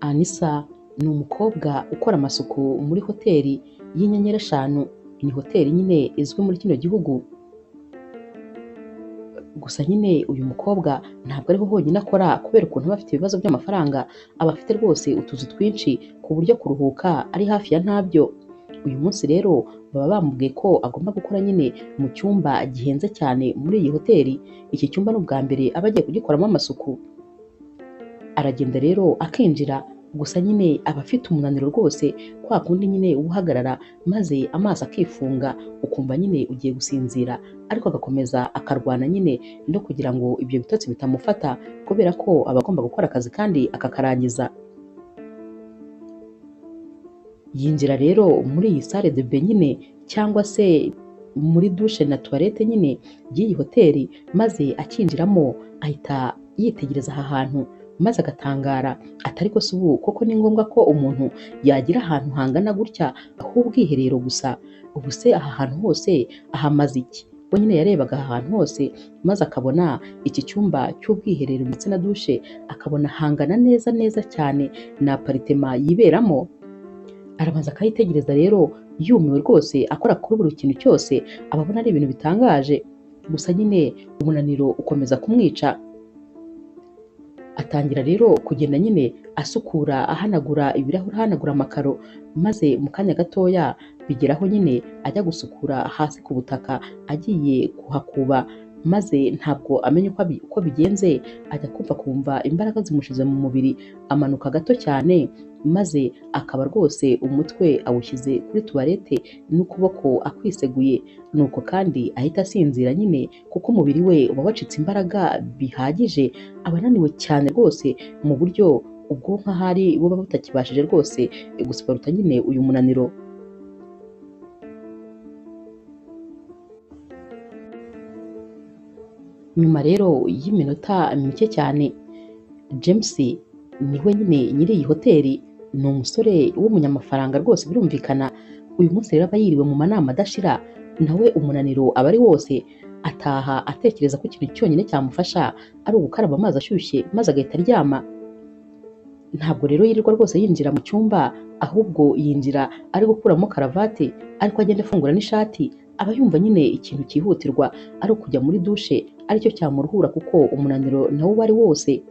Anisa ni umukobwa ukora amasuku muri hoteli y'inyenyeri eshanu. Ni hoteli nyine izwi muri kino gihugu. Gusa nyine uyu mukobwa ntabwo ariho honyine akora kubera ukuntu aba afite ibibazo by'amafaranga. Aba afite rwose utuzu twinshi ku buryo kuruhuka ari hafi ya ntabyo. Uyu munsi rero baba bamubwiye ko agomba gukora nyine mu cyumba gihenze cyane muri iyi hoteli. Iki cyumba ni ubwa mbere aba agiye kugikoramo amasuku. Aragenda rero akinjira, gusa nyine aba afite umunaniro rwose, kwa kundi nyine uhagarara maze amaso akifunga ukumva nyine ugiye gusinzira, ariko agakomeza akarwana nyine no kugira ngo ibyo bitotsi bitamufata kubera ko aba agomba gukora akazi kandi akakarangiza. Yinjira rero muri iyi salle de bain nyine cyangwa se muri douche na toilette nyine by'iyi hoteli, maze akinjiramo ahita yitegereza aha hantu maze agatangara atari ko se ubu koko ni ngombwa ko umuntu yagira ahantu hangana gutya h'ubwiherero gusa? Ubu se aha hantu hose ahamaze iki? We nyine yarebaga aha hantu hose maze akabona iki cyumba cy'ubwiherero ndetse na douche, akabona hangana neza neza cyane na aparitema yiberamo. Arabanza akayitegereza rero yumiwe rwose, akora kuri buri kintu cyose ababona ari ibintu bitangaje. Gusa nyine umunaniro ukomeza kumwica. Atangira rero kugenda nyine asukura, ahanagura ibirahuri, ahanagura amakaro, maze mu kanya gatoya bigeraho nyine ajya gusukura hasi ku butaka agiye kuhakuba, maze ntabwo amenya uko bigenze, ajya kumva imbaraga zimushize mu mubiri, amanuka gato cyane, maze akaba rwose umutwe awushyize kuri tuwarete n'ukuboko akwiseguye. Nuko kandi ahita asinzira nyine kuko umubiri we uba wacitse imbaraga bihagije, aba ananiwe cyane rwose mu buryo ubwonko ahari buba butakibashije rwose gusiparuta nyine uyu munaniro. Nyuma rero y'iminota mike cyane, James niwe nyine nyiri iyi hoteli. Ni umusore w'umunyamafaranga rwose birumvikana. Uyu munsi rero aba yiriwe mu manama adashira, nawe umunaniro aba ari wose. Ataha atekereza ko ikintu cyonyine cyamufasha ari ugukaraba amazi ashyushye maze agahita aryama. Ntabwo rero yirirwa rwose yinjira mu cyumba, ahubwo yinjira ari gukuramo karavati, ariko agenda afungura n'ishati. Aba yumva nyine ikintu cyihutirwa ari ukujya muri douche, aricyo cyamuruhura kuko umunaniro nawo uba ari wose.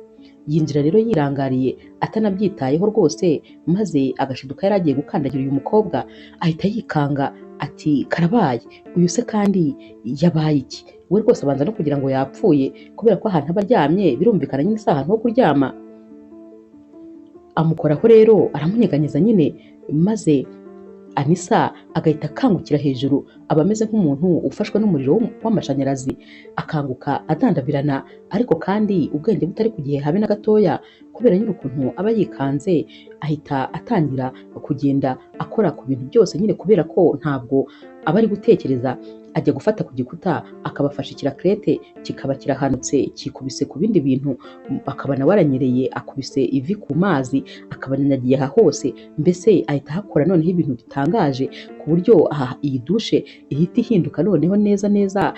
Yinjira rero yirangariye atanabyitayeho rwose, maze agashiduka yari agiye gukandagira uyu mukobwa, ahita yikanga ati karabaye, uyu se kandi yabaye iki? We rwose abanza no kugira ngo yapfuye kubera ko ahantu aba aryamye birumvikana nyine si ahantu ho kuryama. Amukoraho rero aramunyeganyeza nyine, maze Anisa agahita akangukira hejuru, aba ameze nk'umuntu ufashwe n'umuriro w'amashanyarazi, akanguka adandabirana, ariko kandi ubwenge butari ku gihe habe na gatoya kubera nyine ukuntu aba yikanze. Ahita atangira kugenda akora ku bintu byose nyine kubera ko ntabwo aba ari gutekereza. Ajya gufata ku gikuta akabafasha ikirakrete kikaba kirahanutse kikubise ku bindi bintu, akaba nawe aranyereye akubise ivi ku mazi, akaba anyagiye aha hose. Mbese ahita ahakora noneho ibintu bitangaje ku buryo iyi douche ihita ihinduka noneho neza neza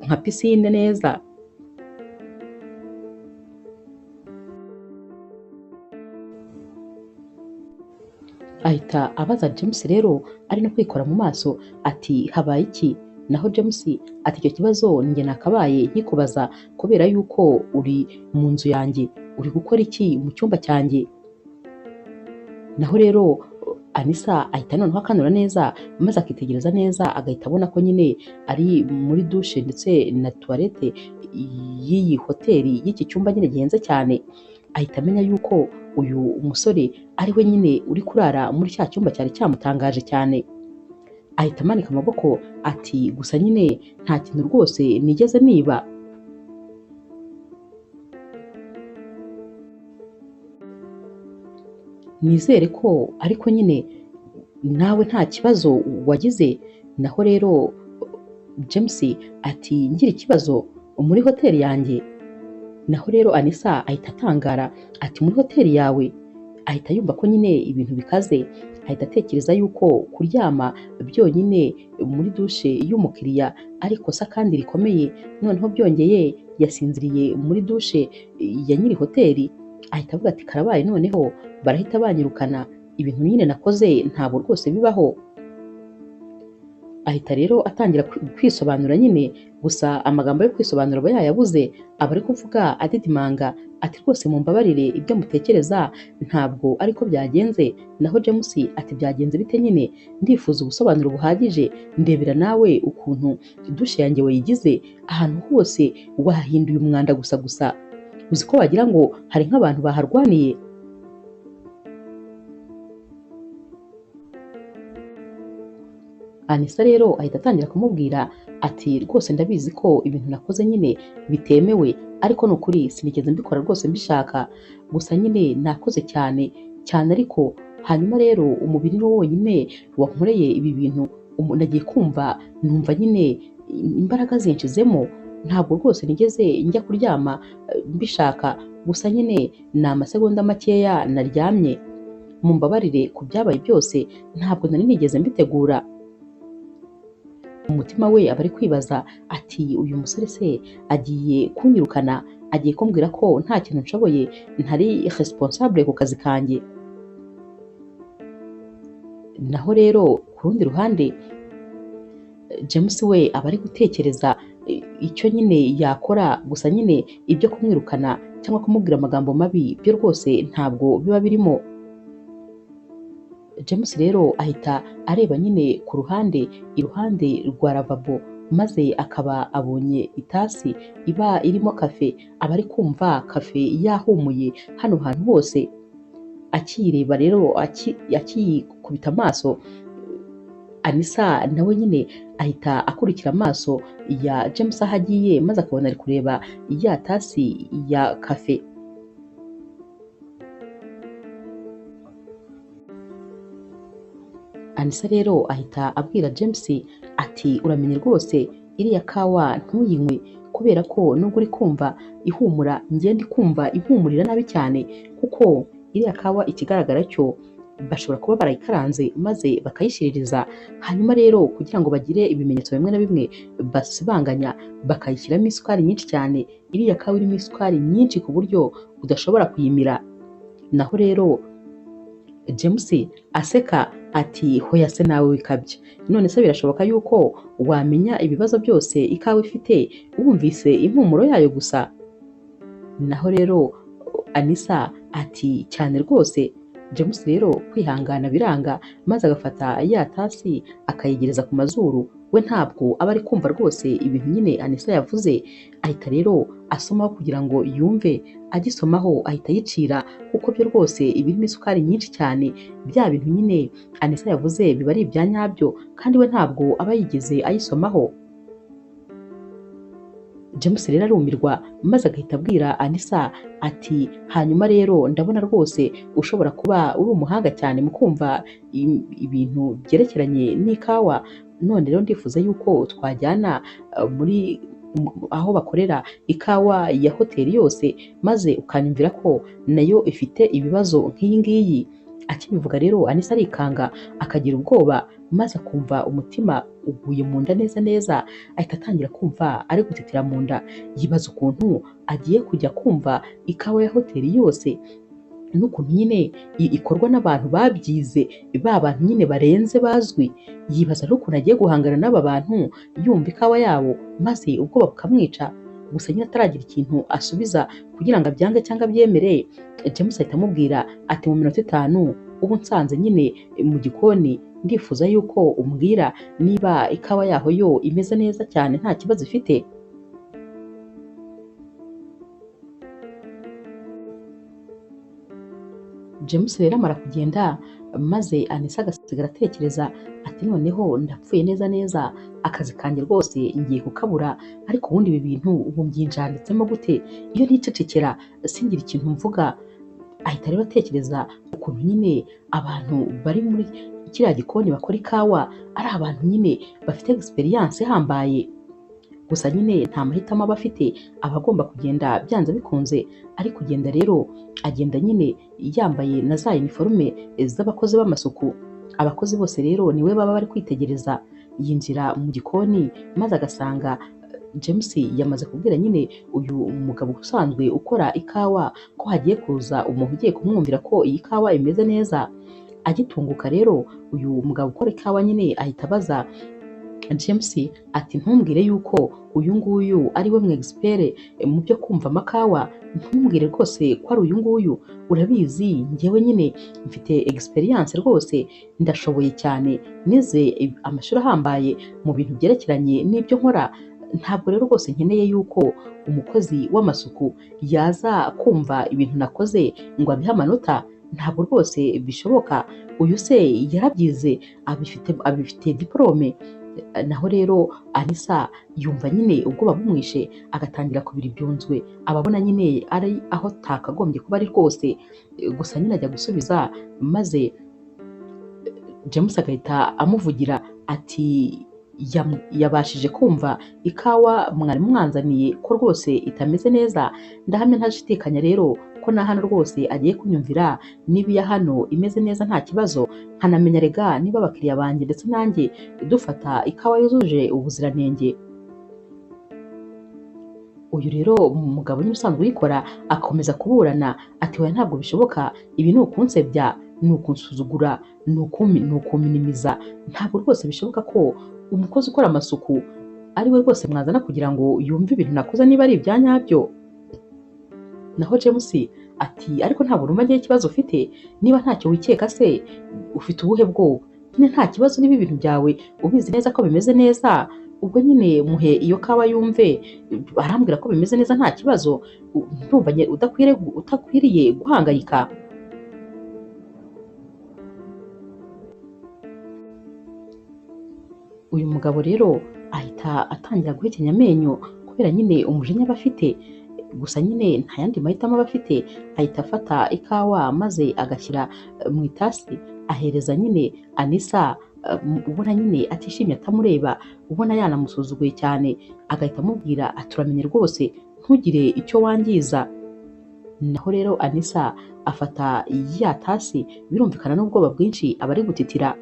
nka pisine neza. Ahita abaza James rero ari no kwikora mu maso ati habaye iki? Naho James ati icyo kibazo njye nakabaye nkikubaza kubera yuko uri mu nzu yanjye, uri gukora iki mu cyumba cyanjye? Naho rero Anisa ahita noneho akanura neza, maze akitegereza neza, agahita abona ko nyine ari muri douche ndetse na toilette y'iyi hoteli y'iki cyumba nyine gihenze cyane. Ahita amenya yuko uyu musore ari we nyine uri kurara muri cya cyumba cyari cyamutangaje cyane. Ahita amanika amaboko ati gusa nyine nta kintu rwose nigeze niba. Nizere ko ariko nyine nawe nta kibazo wagize. Naho rero James ati ngira ikibazo muri hoteli yanjye? Naho rero Anisa ahita atangara ati muri hoteli yawe? Ahita yumva ko nyine ibintu bikaze. Ahita atekereza yuko kuryama byonyine muri douche y'umukiriya ari ikosa kandi rikomeye. Noneho byongeye yasinziriye muri douche ya nyiri hoteli. ahita avuga ati karabaye noneho barahita banyirukana, ibintu nyine nakoze ntabwo rwose bibaho. Ahita rero atangira kwisobanura nyine, gusa amagambo yo kwisobanura aba yayabuze, aba ari kuvuga adidimanga ati rwose mumbabarire ibyo mutekereza ntabwo ariko byagenze. Naho James ati byagenze bite nyine, ndifuza ubusobanuro buhagije, ndebera nawe ukuntu dushe yanjye wayigize, ahantu hose wahinduye umwanda gusa gusa, uzi ko wagira ngo hari nk'abantu baharwaniye. Anisa rero ahita atangira kumubwira ati rwose ndabizi ko ibintu nakoze nyine bitemewe, ariko ni ukuri sinigeze mbikora rwose mbishaka, gusa nyine nakoze cyane cyane, ariko hanyuma rero umubiri ni wo wonyine wankoreye ibi bintu. Nagiye kumva numva nyine imbaraga zinshizemo, ntabwo rwose nigeze njya kuryama mbishaka, gusa nyine ni amasegonda makeya naryamye, mumbabarire ku byabaye byose, ntabwo nari nigeze mbitegura. Umutima we aba ari kwibaza ati uyu musore se agiye kunyirukana, agiye kumbwira ko nta kintu nshoboye, ntari responsable ku kazi kanjye. Naho rero ku rundi ruhande James we aba ari gutekereza icyo nyine yakora, gusa nyine ibyo kumwirukana cyangwa kumubwira amagambo mabi byo rwose ntabwo biba birimo. James rero ahita areba nyine ku ruhande, iruhande rwa lavabo, maze akaba abonye itasi iba irimo kafe, aba ari kumva kafe yahumuye hano hantu hose. Akiyireba rero, akikubita amaso, Anisa nawe nyine ahita akurikira amaso ya James aho agiye, maze akabona ari kureba ya tasi ya kafe. Anisa rero ahita abwira James ati uramenye rwose iriya kawa ntuyinywe, kubera ko nubwo uri kumva ihumura, njye ndi kumva impumurira nabi cyane, kuko iriya kawa ikigaragara cyo bashobora kuba barayikaranze maze bakayishiririza, hanyuma rero kugira ngo bagire ibimenyetso bimwe na bimwe basibanganya bakayishyiramo isukari nyinshi cyane. Iriya kawa irimo isukari nyinshi ku buryo udashobora kuyimira. Naho rero James aseka ati hoya se nawe wikabye, none se birashoboka yuko wamenya ibibazo byose ikawa ifite wumvise impumuro yayo gusa? Naho rero Anisa ati cyane rwose. James rero kwihangana biranga, maze agafata ya tasi akayegereza ku mazuru. We ntabwo aba ari kumva rwose ibintu nyine Anisa yavuze, ahita rero asomaho kugira ngo yumve. Agisomaho ahita yicira, kuko byo rwose ibirimo isukari nyinshi cyane, bya bintu nyine Anisa yavuze biba ari ibya nyabyo, kandi we ntabwo aba yigeze ayisomaho. James rero arumirwa, maze agahita abwira Anisa ati hanyuma rero ndabona rwose ushobora kuba uri umuhanga cyane mu kumva ibintu byerekeranye n'ikawa, none rero ndifuza yuko twajyana muri aho bakorera ikawa ya hoteli yose, maze ukanyumvira ko nayo ifite ibibazo nk'iyi ngiyi. Akibivuga rero Anisa arikanga, akagira ubwoba, maze akumva umutima uguye mu nda neza neza, ahita atangira kumva ari gutitira mu nda, yibaza ukuntu agiye kujya kumva ikawa ya hoteli yose, n'ukuntu nyine ikorwa n'abantu babyize, ba bantu nyine barenze bazwi. Yibaza n'ukuntu agiye guhangana n'aba bantu yumva ikawa yabo, maze ubwoba bukamwica. Gusa nyine ataragira ikintu asubiza kugira ngo abyange cyangwa abyemere, James ahita amubwira ati mu minota 5 ubu nsanze nyine mu gikoni, ndifuza yuko umbwira niba ikawa yaho yo imeze neza cyane nta kibazo ifite. James rero amara kugenda, maze Anisa agasigara atekereza ati noneho ndapfuye neza neza, akazi kanjye rwose ngiye kukabura, ariko ubundi ibi bintu ubu mbyinjanditsemo gute iyo nticecekera singira ikintu mvuga? Ahita rero atekereza ukuntu nyine abantu bari muri kiriya gikoni bakora ikawa ari abantu nyine bafite experience ihambaye, gusa nyine nta mahitamo aba afite, aba agomba kugenda byanze bikunze. Ari kugenda rero agenda nyine yambaye na za uniforme z'abakozi b'amasuku. Abakozi bose rero niwe baba bari kwitegereza. Yinjira mu gikoni, maze agasanga James yamaze kubwira nyine uyu mugabo usanzwe ukora ikawa ko hagiye kuza umuntu ugiye kumwumvira ko iyi kawa imeze neza. Agitunguka rero uyu mugabo ukora ikawa nyine ahita abaza James ati ntumbwire yuko uyu nguyu ari we mwexpert mu byo kumva amakawa, ntumbwire rwose ko ari uyu nguyu, urabizi njyewe nyine mfite experience rwose, ndashoboye cyane, nize amashuri ahambaye mu bintu byerekeranye n'ibyo nkora. Ntabwo rero rwose nkeneye yuko umukozi w'amasuku yaza kumva ibintu nakoze ngo abihe amanota, ntabwo rwose bishoboka. Uyu se yarabyize, abifite diplome. Naho rero Anisa yumva nyine ubwoba bumwishe, agatangira kubira ibyunzwe, ababona nyine ari aho takagombye kuba ari rwose. Gusa nyine ajya gusubiza, maze James agahita amuvugira ati yabashije kumva ikawa mwari mwanzaniye ko rwose itameze neza. Ndahamya ntashidikanya rero ko na hano rwose agiye kunyumvira, niba iya hano imeze neza nta kibazo, nkanamenya rega niba abakiriya banjye ndetse nanjye dufata ikawa yujuje ubuziranenge. Uyu rero umugabo nyine usanzwe uyikora akomeza kuburana ati oya ntabwo bishoboka, ibi ni ukunsebya, ni ukunsuzugura, ni ukuminimiza. Ntabwo rwose bishoboka ko umukozi ukora amasuku ari we rwose mwazana kugira ngo yumve ibintu nakoze niba ari ibya nyabyo. Naho James ati ariko ntabwo urumva ngewe ikibazo ufite, niba ntacyo wikeka se ufite ubuhe bwoba? Nyine nta kibazo niba ibintu byawe ubizi neza ko bimeze neza, ubwo nyine muhe iyo kawa yumve, arambwira ko bimeze neza nta kibazo. Ndumva udakwiriye guhangayika. Uyu mugabo rero ahita atangira guhekenya amenyo kubera nyine umujinya aba afite. Gusa nyine nta yandi mahitamo aba afite, ahita afata ikawa maze agashyira mu itasi, ahereza nyine Anisa, ubona nyine atishimye atamureba, ubona yanamusuzuguye cyane. Agahita amubwira ati uramenye rwose ntugire icyo wangiza. Naho rero Anisa afata ya tasi, birumvikana n'ubwoba bwinshi aba ari gutitira.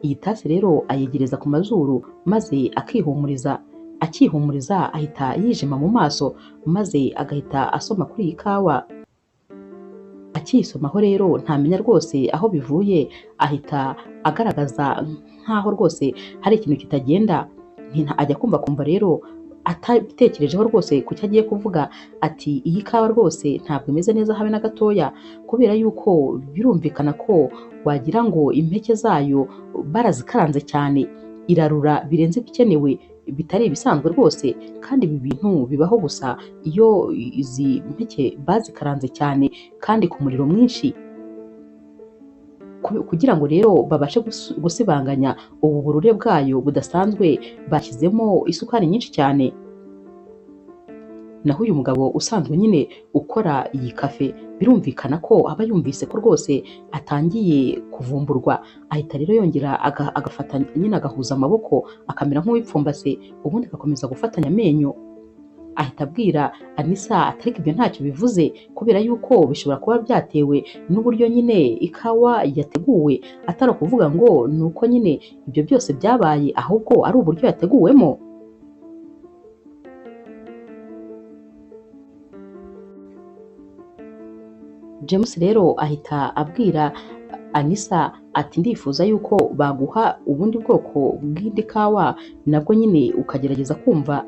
Iyi tasi rero ayegereza ku mazuru maze akihumuriza. Akihumuriza ahita yijima mu maso, maze agahita asoma kuri iyi kawa. Akiyisomaho rero ntamenya rwose aho bivuye, ahita agaragaza nk'aho rwose hari ikintu kitagenda. Ajya kumva rero atabitekerejeho rwose ku cyo agiye kuvuga, ati iyi kawa rwose ntabwo imeze neza habe na gatoya, kubera yuko birumvikana ko wagira ngo impeke zayo barazikaranze cyane, irarura birenze ibikenewe, bitari ibisanzwe rwose. Kandi ibi bintu bibaho gusa iyo izi mpeke bazikaranze cyane kandi ku muriro mwinshi, kugira ngo rero babashe gusibanganya ubu burure bwayo budasanzwe, bashyizemo isukari nyinshi cyane. Naho uyu mugabo usanzwe nyine ukora iyi kafe, birumvikana ko aba yumvise ko rwose atangiye kuvumburwa. Ahita rero yongera agafata nyine agahuza amaboko, akamera nk'uwipfumbase, ubundi agakomeza gufatanya amenyo. Ahita abwira Anisa ati ariko ibyo ntacyo bivuze, kubera yuko bishobora kuba byatewe n'uburyo nyine ikawa yateguwe, atari ukuvuga ngo ni uko nyine ibyo byose byabaye, ahubwo ari uburyo yateguwemo. James rero ahita abwira Anisa ati ndifuza yuko baguha ubundi bwoko bw'indi kawa, nabwo nyine ukagerageza kumva.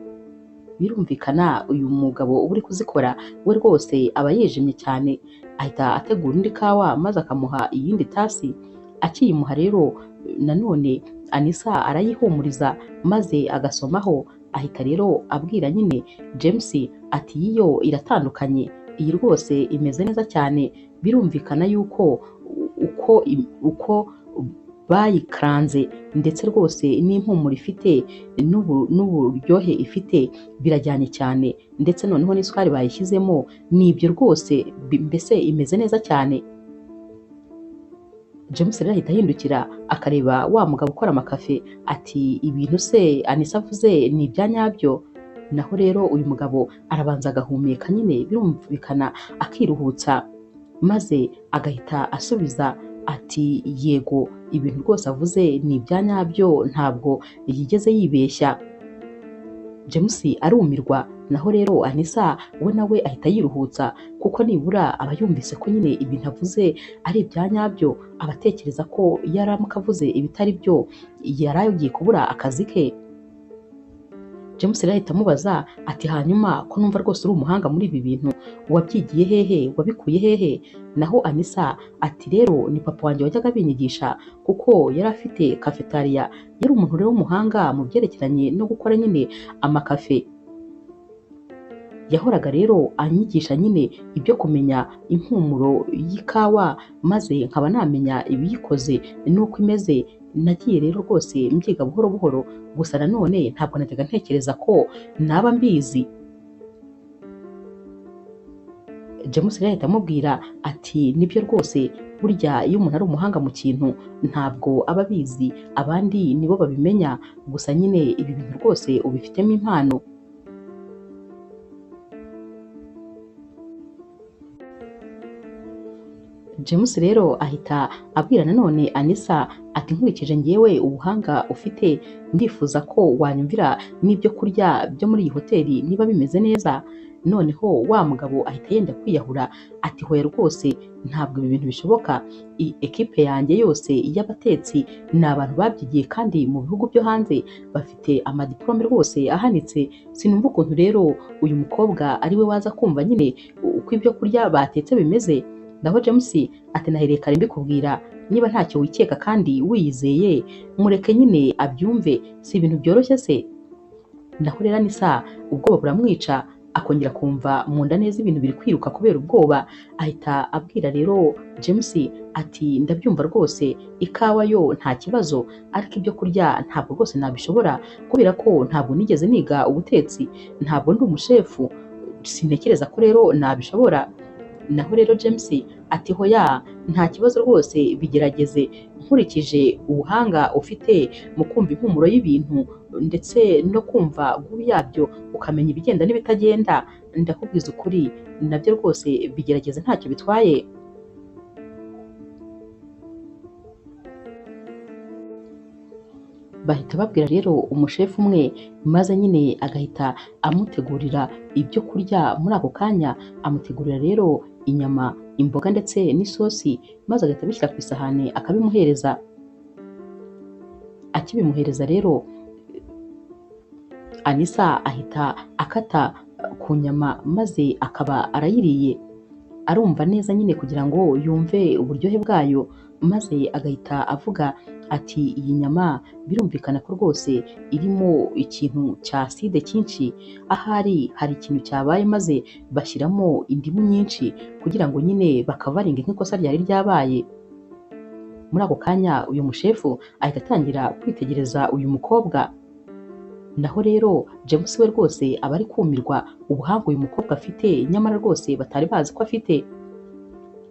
Birumvikana uyu mugabo uri kuzikora we rwose aba yijimye cyane. Ahita ategura indi kawa maze akamuha iyindi tasi. Akiyimuha rero nanone Anisa arayihumuriza maze agasomaho. Ahita rero abwira nyine James ati iyo iratandukanye, iyi rwose imeze neza cyane. Birumvikana yuko uko bayikaranze ndetse rwose n'impumuro ifite n'uburyohe ifite birajyanye cyane, ndetse noneho n'isukari bayishyizemo n'ibyo rwose, mbese imeze neza cyane. James rero ahita ahindukira akareba wa mugabo ukora amakafe ati ibintu se Anisa avuze ni ibya nyabyo? Naho rero uyu mugabo arabanza agahumeka nyine, birumvikana akiruhutsa, maze agahita asubiza ati yego ibintu rwose avuze ni ibya nyabyo, ntabwo yigeze yibeshya. James arumirwa, naho rero Anissa we nawe ahita yiruhutsa kuko nibura aba yumvise ko nyine ibintu avuze ari ibya nyabyo, abatekereza ko yaramuka avuze ibitari byo yari agiye kubura akazi ke. James rero ahita amubaza ati hanyuma ko numva rwose uri umuhanga muri ibi bintu, wabyigiye hehe, wabikuye hehe? Naho Anissa ati rero ni papa wanjye wajyaga abinyigisha kuko yari afite cafetaria, yari umuntu rero w'umuhanga mu byerekeranye no gukora nyine amakafe. Yahoraga rero anyigisha nyine ibyo kumenya impumuro y'ikawa, maze nkaba namenya ibiyikoze n'uko imeze. Nagiye rero rwose mbyiga buhoro buhoro, gusa nanone ntabwo najyaga ntekereza ko naba mbizi. James rero ahita amubwira ati nibyo rwose, burya iyo umuntu ari umuhanga mu kintu ntabwo aba abizi, abandi nibo babimenya, gusa nyine ibi bintu rwose ubifitemo impano. James rero ahita abwira nanone Anissa ati nkurikije ngewe ubuhanga ufite, ndifuza ko wanyumvira n'ibyo kurya byo muri iyi hoteli niba bimeze neza. Noneho wa mugabo ahita yenda kwiyahura ati hoya rwose ntabwo ibi bintu bishoboka, ekipe yanjye yose y'abatetsi ni abantu babyigiye kandi mu bihugu byo hanze, bafite amadiplome rwose ahanitse, sinumva ukuntu rero uyu mukobwa ari we waza kumva nyine uko ibyo kurya batetse bimeze. Naho James ati nahereye kare mbikubwira, niba ntacyo wikeka kandi wiyizeye mureke nyine abyumve, si ibintu byoroshye se? Naho rero Anissa ubwoba buramwica, akongera kumva mu nda neza ibintu biri kwiruka kubera ubwoba. Ahita abwira rero James ati ndabyumva rwose, ikawa yo nta kibazo, ariko ibyo kurya ntabwo rwose nabishobora kubera ko ntabwo nigeze niga ubutetsi, ntabwo ndi umushefu, sintekereza ko rero nabishobora. Naho rero James ati hoya nta kibazo rwose, bigerageze, nkurikije ubuhanga ufite mu kumva impumuro y'ibintu ndetse no kumva gubi yabyo ukamenya ibigenda n'ibitagenda, ndakubwiza ukuri nabyo rwose bigerageze ntacyo bitwaye. Bahita babwira rero umushefu umwe, maze nyine agahita amutegurira ibyo kurya muri ako kanya. Amutegurira rero inyama, imboga ndetse n'isosi, maze agahita abishyira ku isahani akabimuhereza. Akibimuhereza rero Anissa ahita akata ku nyama maze akaba arayiriye, arumva neza nyine kugira ngo yumve uburyohe bwayo, maze agahita avuga ati iyi nyama birumvikana ko rwose irimo ikintu cya acide cyinshi, ahari hari ikintu cyabaye maze bashyiramo indimu nyinshi kugira ngo nyine bakavaringe nk'ikosa ryari ryabaye. Muri ako kanya uyu mushefu ahita atangira kwitegereza uyu mukobwa. Naho rero James we rwose aba ari kumirwa ubuhanga uyu mukobwa afite, nyamara rwose batari bazi ko afite.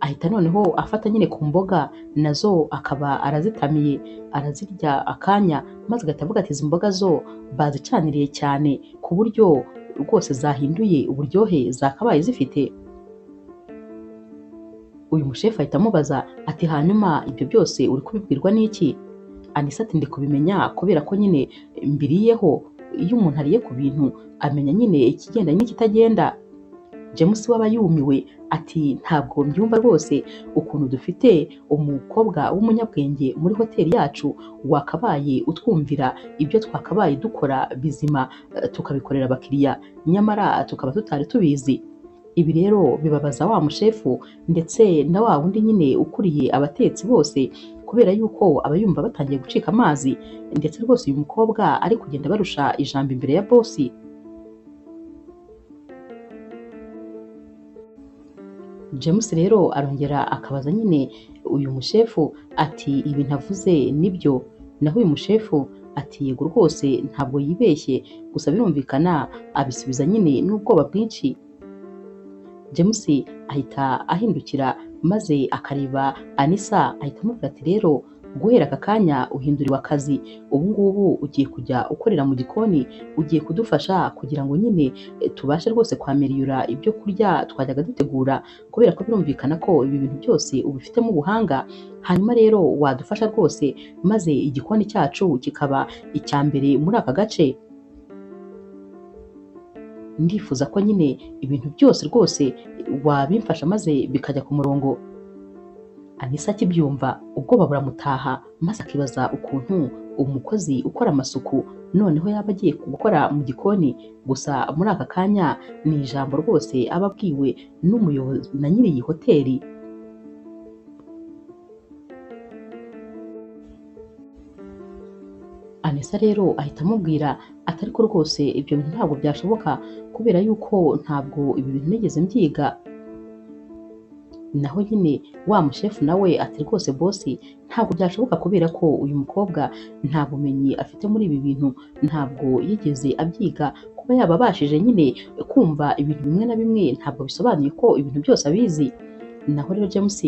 Ahita noneho afata nyine ku mboga nazo akaba arazitamiye, arazirya akanya, maze agahita avuga ati izi mboga zo bazicaniriye cyane ku buryo rwose zahinduye uburyohe zakabaye zifite. Uyu mushefu ahita amubaza ati hanyuma ibyo byose uri kubibwirwa n'iki? Anissa ati ndi kubimenya kubera ko nyine mbiriyeho, iyo umuntu ariye ku bintu amenya nyine ikigenda n'ikitagenda. James we aba yumiwe ati ntabwo mbyumva rwose ukuntu dufite umukobwa w'umunyabwenge muri hoteli yacu, wakabaye utwumvira ibyo twakabaye dukora bizima tukabikorera abakiriya, nyamara tukaba tutari tubizi. Ibi rero bibabaza wa mushefu ndetse na wa wundi nyine ukuriye abatetsi bose, kubera yuko aba yumva batangiye gucika amazi, ndetse rwose uyu mukobwa ari kugenda barusha ijambo imbere ya bosi. James rero arongera akabaza nyine uyu mushefu ati ibi ntavuze nibyo? Naho uyu mushefu ati yego rwose ntabwo yibeshye, gusa birumvikana abisubiza nyine n'ubwoba bwinshi. James ahita ahindukira maze akareba Anissa, ahita amubwira ati rero guhera aka kanya uhinduriwe akazi, ubu ngubu ugiye kujya ukorera mu gikoni, ugiye kudufasha kugira ngo nyine tubashe rwose kwameriyura ibyo kurya twajyaga dutegura, kubera ko birumvikana ko ibi bintu byose ubifitemo ubuhanga. Hanyuma rero wadufasha rwose maze igikoni cyacu kikaba icya mbere muri aka gace. ndifuza ko nyine ibintu byose rwose wabimfasha maze bikajya ku murongo. Anisa akibyumva ubwoba buramutaha maze akibaza ukuntu umukozi ukora amasuku noneho yaba agiye gukora mu gikoni. Gusa muri aka kanya ni ijambo rwose aba abwiwe n'umuyobozi na nyiri iyi hoteli. Anisa rero ahita amubwira ati ariko rwose ibyo bintu ntabwo byashoboka kubera yuko ntabwo ibi bintu nigeze mbyiga. Naho nyine wa mushefu nawe ati rwose bosi ntabwo byashoboka kubera ko uyu mukobwa nta bumenyi afite muri ibi bintu, ntabwo yigeze abyiga. Kuba yaba abashije nyine kumva ibintu bimwe na bimwe ntabwo bisobanuye ko ibintu byose abizi. Naho rero James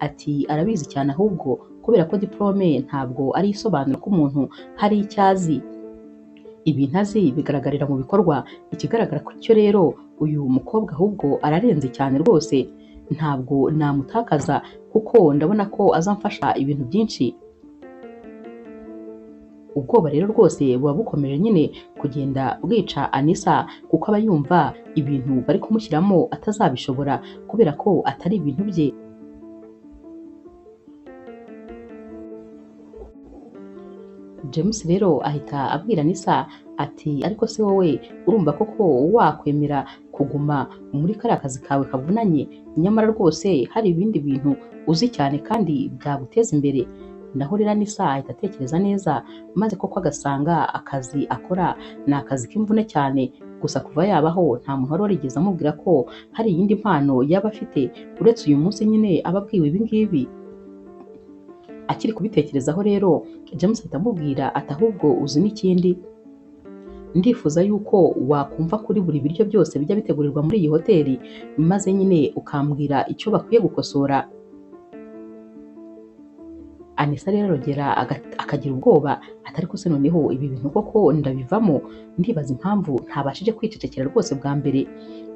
ati arabizi cyane ahubwo kubera ko diplome ntabwo ari isobanura ko umuntu hari icyo azi. Ibintu azi bigaragarira mu bikorwa. Ikigaragara ko cyo rero uyu mukobwa ahubwo ararenze cyane rwose. Ntabwo namutakaza kuko ndabona ko azamfasha ibintu byinshi. Ubwoba rero rwose buba bukomeje nyine kugenda bwica Anisa kuko aba yumva ibintu bari kumushyiramo atazabishobora kubera ko atari ibintu bye. James rero ahita abwira Anisa ati ariko se wowe urumva koko wakwemera kuguma muri kariya kazi kawe kavunanye, nyamara rwose hari ibindi bintu uzi cyane kandi byaguteza imbere. Naho rero Anisa ahita atekereza neza maze koko agasanga akazi akora ni akazi k'imvune cyane. Gusa kuva yabaho nta muntu wari warigeze amubwira ko hari iyindi mpano yaba afite uretse uyu munsi nyine aba abwiwe ibi ngibi. Akiri kubitekerezaho rero James ahita amubwira ati ahubwo uzi n'ikindi, ndifuza yuko wakumva kuri buri biryo byose bijya bitegurirwa muri iyi hoteli maze nyine ukambwira icyo bakwiye gukosora. Anisa rero arongera akagira ubwoba atari ko se noneho ibi bintu koko ndabivamo. Ndibaza impamvu ntabashije kwicecekera rwose bwa mbere.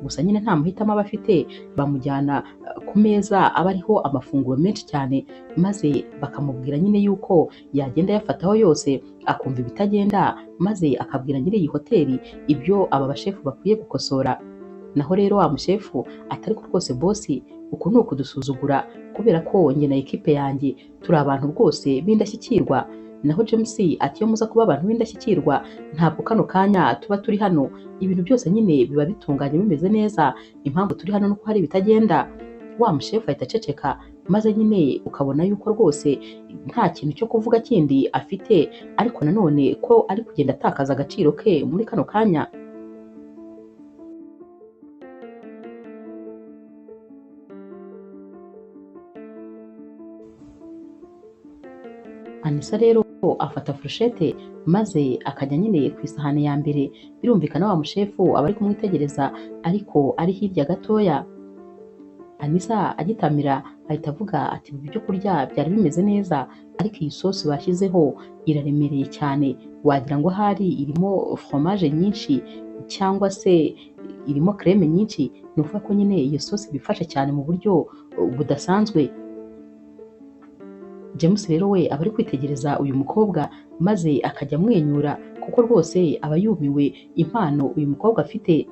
Gusa nyine nta muhitamo aba afite, bamujyana ku meza aba ariho amafunguro menshi cyane maze bakamubwira nyine yuko yagenda yafataho yose akumva ibitagenda maze akabwira nyiri iyi hoteli ibyo aba bashefu bakwiye gukosora. Naho rero wa mushefu atari ko rwose bosi uku ni ukudusuzugura kubera ko njye na ekipe yanjye turi abantu rwose b'indashyikirwa. Naho James ati iyo muza kuba abantu b'indashyikirwa ntabwo kano kanya tuba turi hano. Ibintu byose nyine biba bitunganye bimeze neza, impamvu turi hano nuko hari ibitagenda. Wa mushefu ahita aceceka maze nyine ukabona yuko rwose nta kintu cyo kuvuga kindi afite, ariko nanone ko ari kugenda atakaza agaciro ke muri kano kanya. Anisa rero afata furushete maze akajya nyine ku isahani ya mbere. Birumvikana wa mushefu aba ari kumwitegereza ariko ari hirya gatoya. Anisa agitamira ahita avuga ati ibi byo kurya byari bimeze neza ariko iyi sosi bashyizeho iraremereye cyane, wagira ngo ahari irimo fromage nyinshi cyangwa se irimo creme nyinshi. Ni ukuvuga ko nyine iyo sosi bifasha cyane mu buryo budasanzwe. James rero we aba ari kwitegereza uyu mukobwa maze akajya amwenyura kuko rwose aba yumiwe impano uyu mukobwa afite.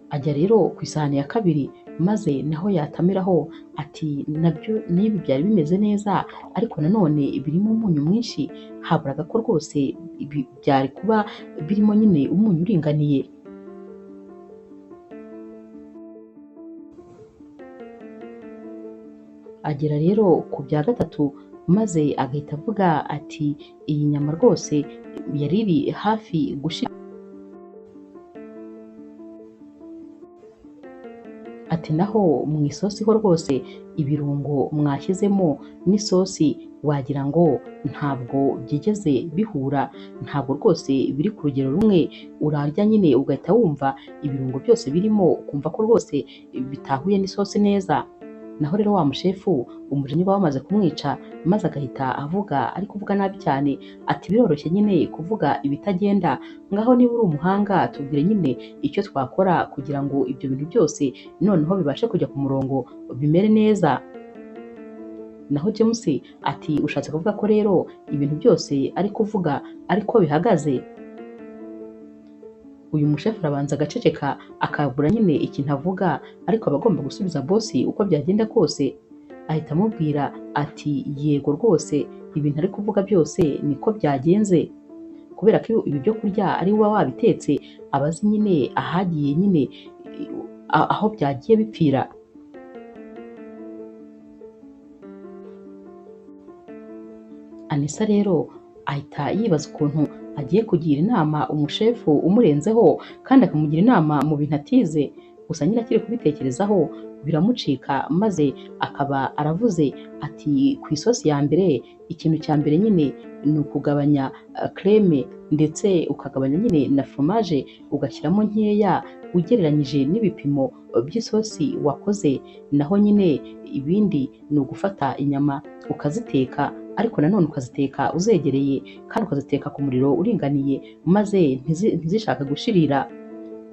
Ajya rero ku isahani ya kabiri maze naho yatamiraho ati nabyo n'ibi byari bimeze neza ariko nanone birimo umunyu mwinshi, haburaga ko rwose ibi byari kuba birimo nyine umunyu uringaniye. Agera rero ku bya gatatu maze agahita avuga ati iyi nyama rwose yari iri hafi gushira. Ati naho mu isosi ho rwose ibirungo mwashyizemo n'isosi wagira ngo ntabwo byigeze bihura, ntabwo rwose biri ku rugero rumwe. Urarya nyine ugahita wumva ibirungo byose birimo ukumva ko rwose bitahuye n'isosi neza. Naho rero wa mushefu umujinya uba wamaze kumwica maze agahita avuga ari kuvuga nabi cyane ati biroroshye nyine kuvuga ibitagenda, ngaho niba uri umuhanga tubwire nyine icyo twakora kugira ngo ibyo bintu byose noneho bibashe kujya ku murongo bimere neza. naho James ati ushatse kuvuga ko rero ibintu byose ari kuvuga ariko bihagaze? Uyu mushefu arabanza agaceceka akabura nyine ikintu avuga, ariko aba agomba gusubiza bosi uko byagenda kose. Ahita amubwira ati yego rwose ibintu ari kuvuga byose niko byagenze, kubera ko ibi byo kurya ari wowe wabitetse aba azi nyine ahagiye nyine aho byagiye bipfira. Anisa rero ahita yibaza ukuntu agiye kugira inama umushefu umurenzeho kandi akamugira inama mu bintu atize. Gusa nyine akiri kubitekerezaho biramucika, maze akaba aravuze ati ku isosi ya mbere ikintu cya mbere nyine ni ukugabanya creme ndetse ukagabanya nyine na fromage ugashyiramo nkeya ugereranyije n'ibipimo by'isosi wakoze, naho nyine ibindi ni ugufata inyama ukaziteka, ariko nanone ukaziteka uzegereye kandi ukaziteka ku muriro uringaniye maze ntizishaka gushirira,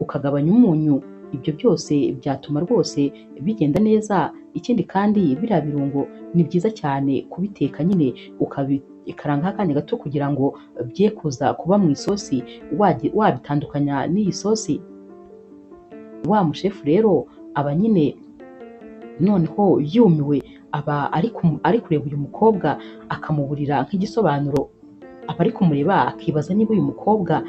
ukagabanya umunyu. Ibyo byose byatuma rwose bigenda neza. Ikindi kandi biriya birungo ni byiza cyane kubiteka nyine ukabikarangaho akanya gato kugira ngo bye kuza kuba mu isosi, wabitandukanya n'iyi sosi. Wa mushefu rero aba nyine noneho yumiwe, aba ari kureba uyu mukobwa akamuburira nk'igisobanuro, aba ari kumureba akibaza niba uyu mukobwa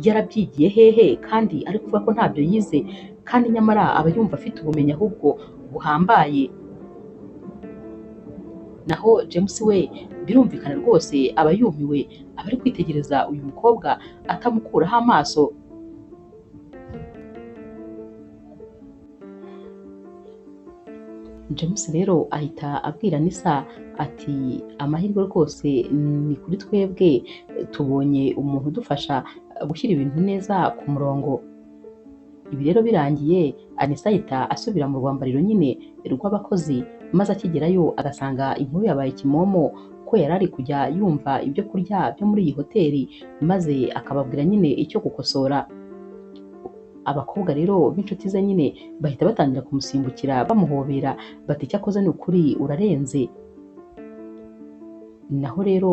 yarabyigiye hehe kandi ari kuvuga ko ntabyo yize, kandi nyamara aba yumva afite ubumenyi ahubwo buhambaye. Naho James we birumvikana rwose aba yumiwe, aba ari kwitegereza uyu mukobwa atamukuraho amaso. James rero ahita abwira Anisa ati amahirwe rwose ni kuri twebwe, tubonye umuntu udufasha gushyira ibintu neza ku murongo. Ibi rero birangiye Anisa ahita asubira mu rwambariro nyine rw'abakozi, maze akigerayo agasanga inkuru yabaye kimomo ko yari ari kujya yumva ibyo kurya byo muri iyi hoteli, maze akababwira nyine icyo gukosora. Abakobwa rero b'inshuti ze nyine bahita batangira kumusimbukira bamuhobera bati cyakoze ni ukuri urarenze. Naho rero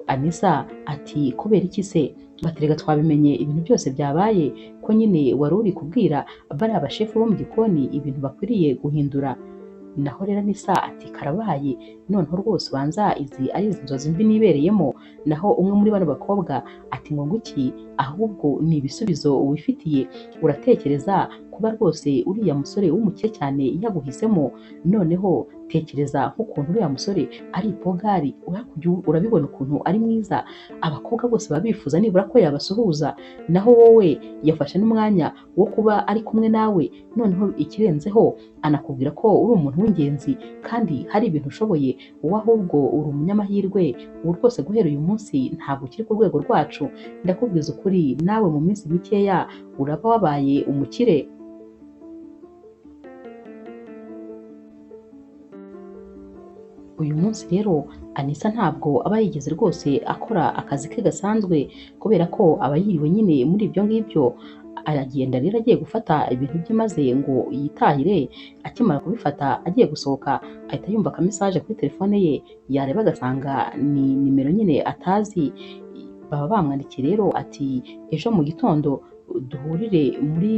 Anisa ati kubera iki se? Baterega twabimenye ibintu byose byabaye ko nyine wari uri kubwira bari abashefu bo mu gikoni ibintu bakwiriye guhindura. Naho rero Anisa ati karabaye, noneho rwose ubanza izi ari izi nzozi mbi nibereyemo. Naho umwe muri bano bakobwa ati ngo nguki, ahubwo ni ibisubizo wifitiye, uratekereza kuba rwose uriya musore w'umukire cyane yaguhisemo, noneho tekereza nk'ukuntu uriya musore ari ipogari, urabibona ukuntu ari mwiza, abakobwa bose baba bifuza nibura ko yabasuhuza, naho wowe yafashe n'umwanya wo kuba ari kumwe nawe, noneho ikirenzeho anakubwira ko uri umuntu w'ingenzi kandi hari ibintu ushoboye, wowe ahubwo uri umunyamahirwe, ubu rwose guhera uyu munsi ntabwo ukiri ku rwego rwacu, ndakubwiza ukuri nawe mu minsi mikeya uraba wabaye umukire. Uyu munsi rero Anisa ntabwo aba yigeze rwose akora akazi ke gasanzwe, kubera ko aba yiriwe nyine muri ibyo ngibyo. Aragenda rero agiye gufata ibintu bye maze ngo yitahire, akimara kubifata agiye gusohoka ahita yumva akamesaje kuri telefone ye, yareba agasanga ni nimero nyine atazi. Baba bamwandikiye rero ati ejo mu gitondo duhurire muri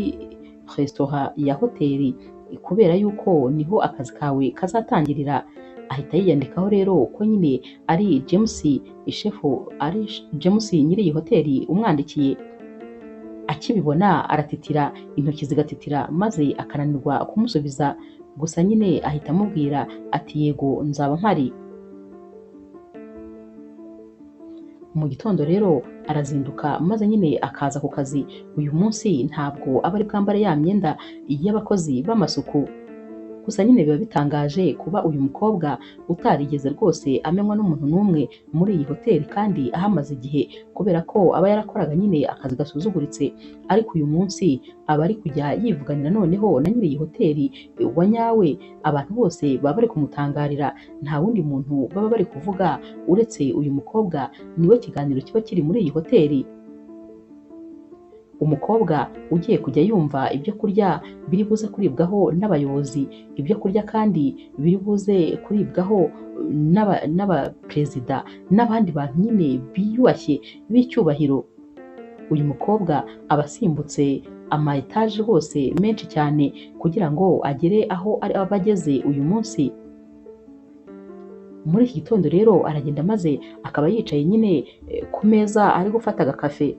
resitora ya hoteli, kubera yuko niho akazi kawe kazatangirira. Ahita yiyandikaho rero ko nyine ari James shefu, ari James nyiri iyi hoteli umwandikiye. Akibibona aratitira, intoki zigatitira maze akananirwa kumusubiza, gusa nyine ahita amubwira ati yego nzaba mpari. Mu gitondo rero arazinduka maze nyine akaza ku kazi. Uyu munsi ntabwo aba ari bwambare ya myenda y'abakozi b'amasuku, gusa nyine biba bitangaje kuba uyu mukobwa utarigeze rwose amenywa n'umuntu n'umwe muri iyi hoteli kandi ahamaze igihe, kubera ko aba yarakoraga nyine akazi gasuzuguritse, ariko uyu munsi aba ari kujya yivuganira noneho na nyiri iyi hoteli wa nyawe. Abantu bose baba bari kumutangarira, nta wundi muntu baba bari kuvuga uretse uyu mukobwa, niwe kiganiro kiba kiri muri iyi hoteli. umukobwa ugiye kujya yumva ibyo kurya biri buze kuribwaho n'abayobozi, ibyo kurya kandi biri buze kuribwaho n'abaperezida n'abandi bantu nyine biyubashye b'icyubahiro. Uyu mukobwa aba asimbutse ama etaje rwose menshi cyane kugira ngo agere aho aba ageze uyu munsi. Muri iki gitondo rero aragenda maze akaba yicaye nyine ku meza ari gufata agakafe.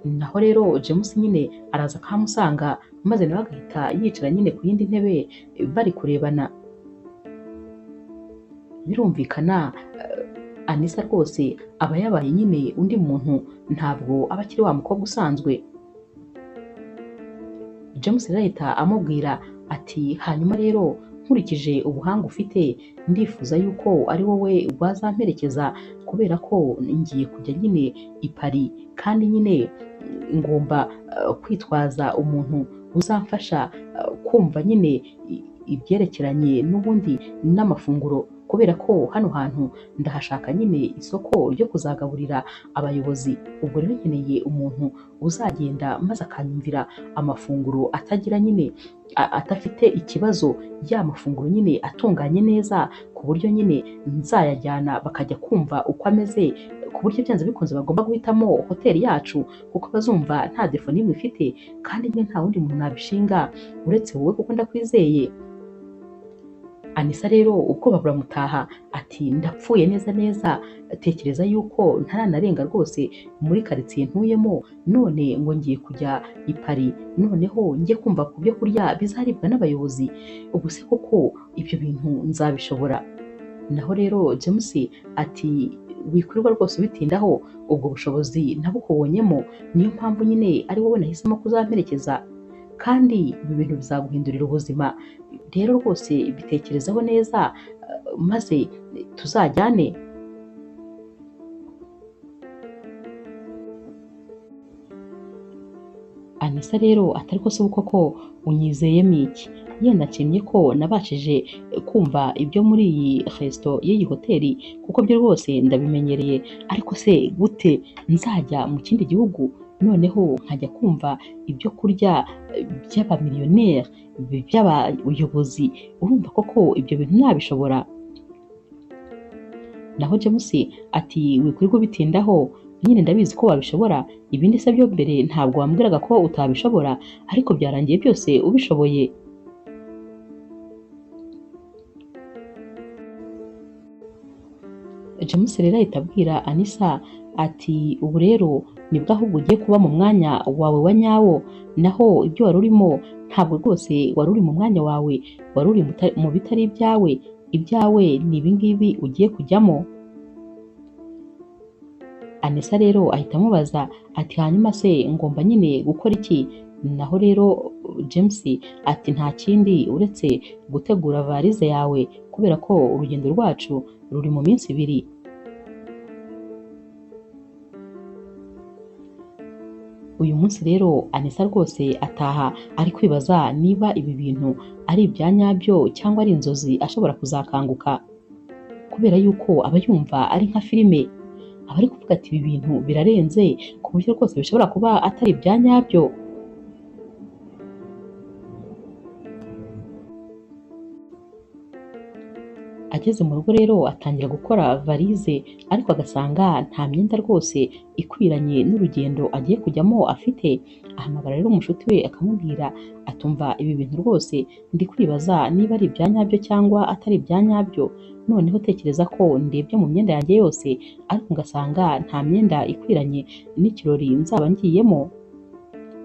Naho rero James nyine araza akahamusanga maze nawe agahita yicara nyine ku yindi ntebe bari kurebana. Birumvikana Anisa rwose aba yabaye nyine undi muntu, ntabwo aba akiri wa mukobwa usanzwe. James rero ahita amubwira ati hanyuma rero nkurikije ubuhanga ufite ndifuza yuko ari wowe wazamperekeza kubera ko ngiye kujya nyine i Paris kandi nyine ngomba kwitwaza umuntu uzamfasha kumva nyine ibyerekeranye n'ubundi n'amafunguro kubera ko hano hantu ndahashaka nyine isoko ryo kuzagaburira abayobozi. Ubwo rero nkeneye umuntu uzagenda maze akanyumvira amafunguro atagira nyine atafite ikibazo, ya mafunguro nyine atunganye neza ku buryo nyine nzayajyana bakajya kumva uko ameze, ku buryo byanze bikunze bagomba guhitamo hoteli yacu kuko bazumva nta defo n'imwe ifite kandi nyine nta wundi muntu nabishinga uretse wowe kuko ndakwizeye. Anisa rero ubwoba buramutaha ati ndapfuye neza neza, tekereza yuko ntaranarenga rwose muri karitsiye ntuyemo none ngo ngiye kujya i Paris noneho njye kumva ku byo kurya bizaribwa n'abayobozi, ubu se koko ibyo bintu nzabishobora? Naho rero James ati wikwirirwa rwose ubitindaho, ubwo bushobozi nabukubonyemo, niyo mpamvu nyine ari wowe nahisemo kuzamperekeza kandi ibi bintu bizaguhindurira ubuzima. Rero rwose bitekerezaho neza maze tuzajyane. Anisa rero atari ko se koko unyizeyemo iki? Yenda nshimye ko nabashije kumva ibyo muri iyi resto y'iyi hoteli kuko byo rwose ndabimenyereye, ariko se gute nzajya mu kindi gihugu noneho nkajya kumva ibyo kurya by'abamiliyoneri by'abayobozi? Urumva koko ibyo bintu nabishobora? Naho James ati wikwirirwa ubitindaho, nyine ndabizi ko wabishobora, ibindi se byo mbere ntabwo wambwiraga ko utabishobora ariko byarangiye byose ubishoboye. James rero ahita abwira Anisa ati ubu rero nibwo ahubwo ugiye kuba mu mwanya wawe wa nyawo, naho ibyo wari urimo ntabwo rwose wari uri mu mwanya wawe, wari uri mu bitari ibyawe, ibyawe ni ibi ngibi ugiye kujyamo. Anisa rero ahita amubaza ati hanyuma se ngomba nyine gukora iki? Naho rero James ati nta kindi uretse gutegura varize yawe kubera ko urugendo rwacu ruri mu minsi 2. Uyu munsi rero Anisa rwose ataha ari kwibaza niba ibi bintu ari ibya nyabyo cyangwa ari inzozi ashobora kuzakanguka, kubera yuko aba yumva ari nka filime, aba ari kuvuga ati ibi bintu birarenze ku buryo rwose bishobora kuba atari ibya nyabyo. Ageze mu rugo rero atangira gukora varize ariko agasanga nta myenda rwose ikwiranye n'urugendo agiye kujyamo afite. Ahamagara rero umushuti we akamubwira atumva ibi bintu rwose ndi kwibaza niba ari ibya nyabyo cyangwa atari ibya nyabyo, noneho tekereza ko ndebye mu myenda yanjye yose ariko ngasanga nta myenda ikwiranye n'ikirori nzaba ngiyemo.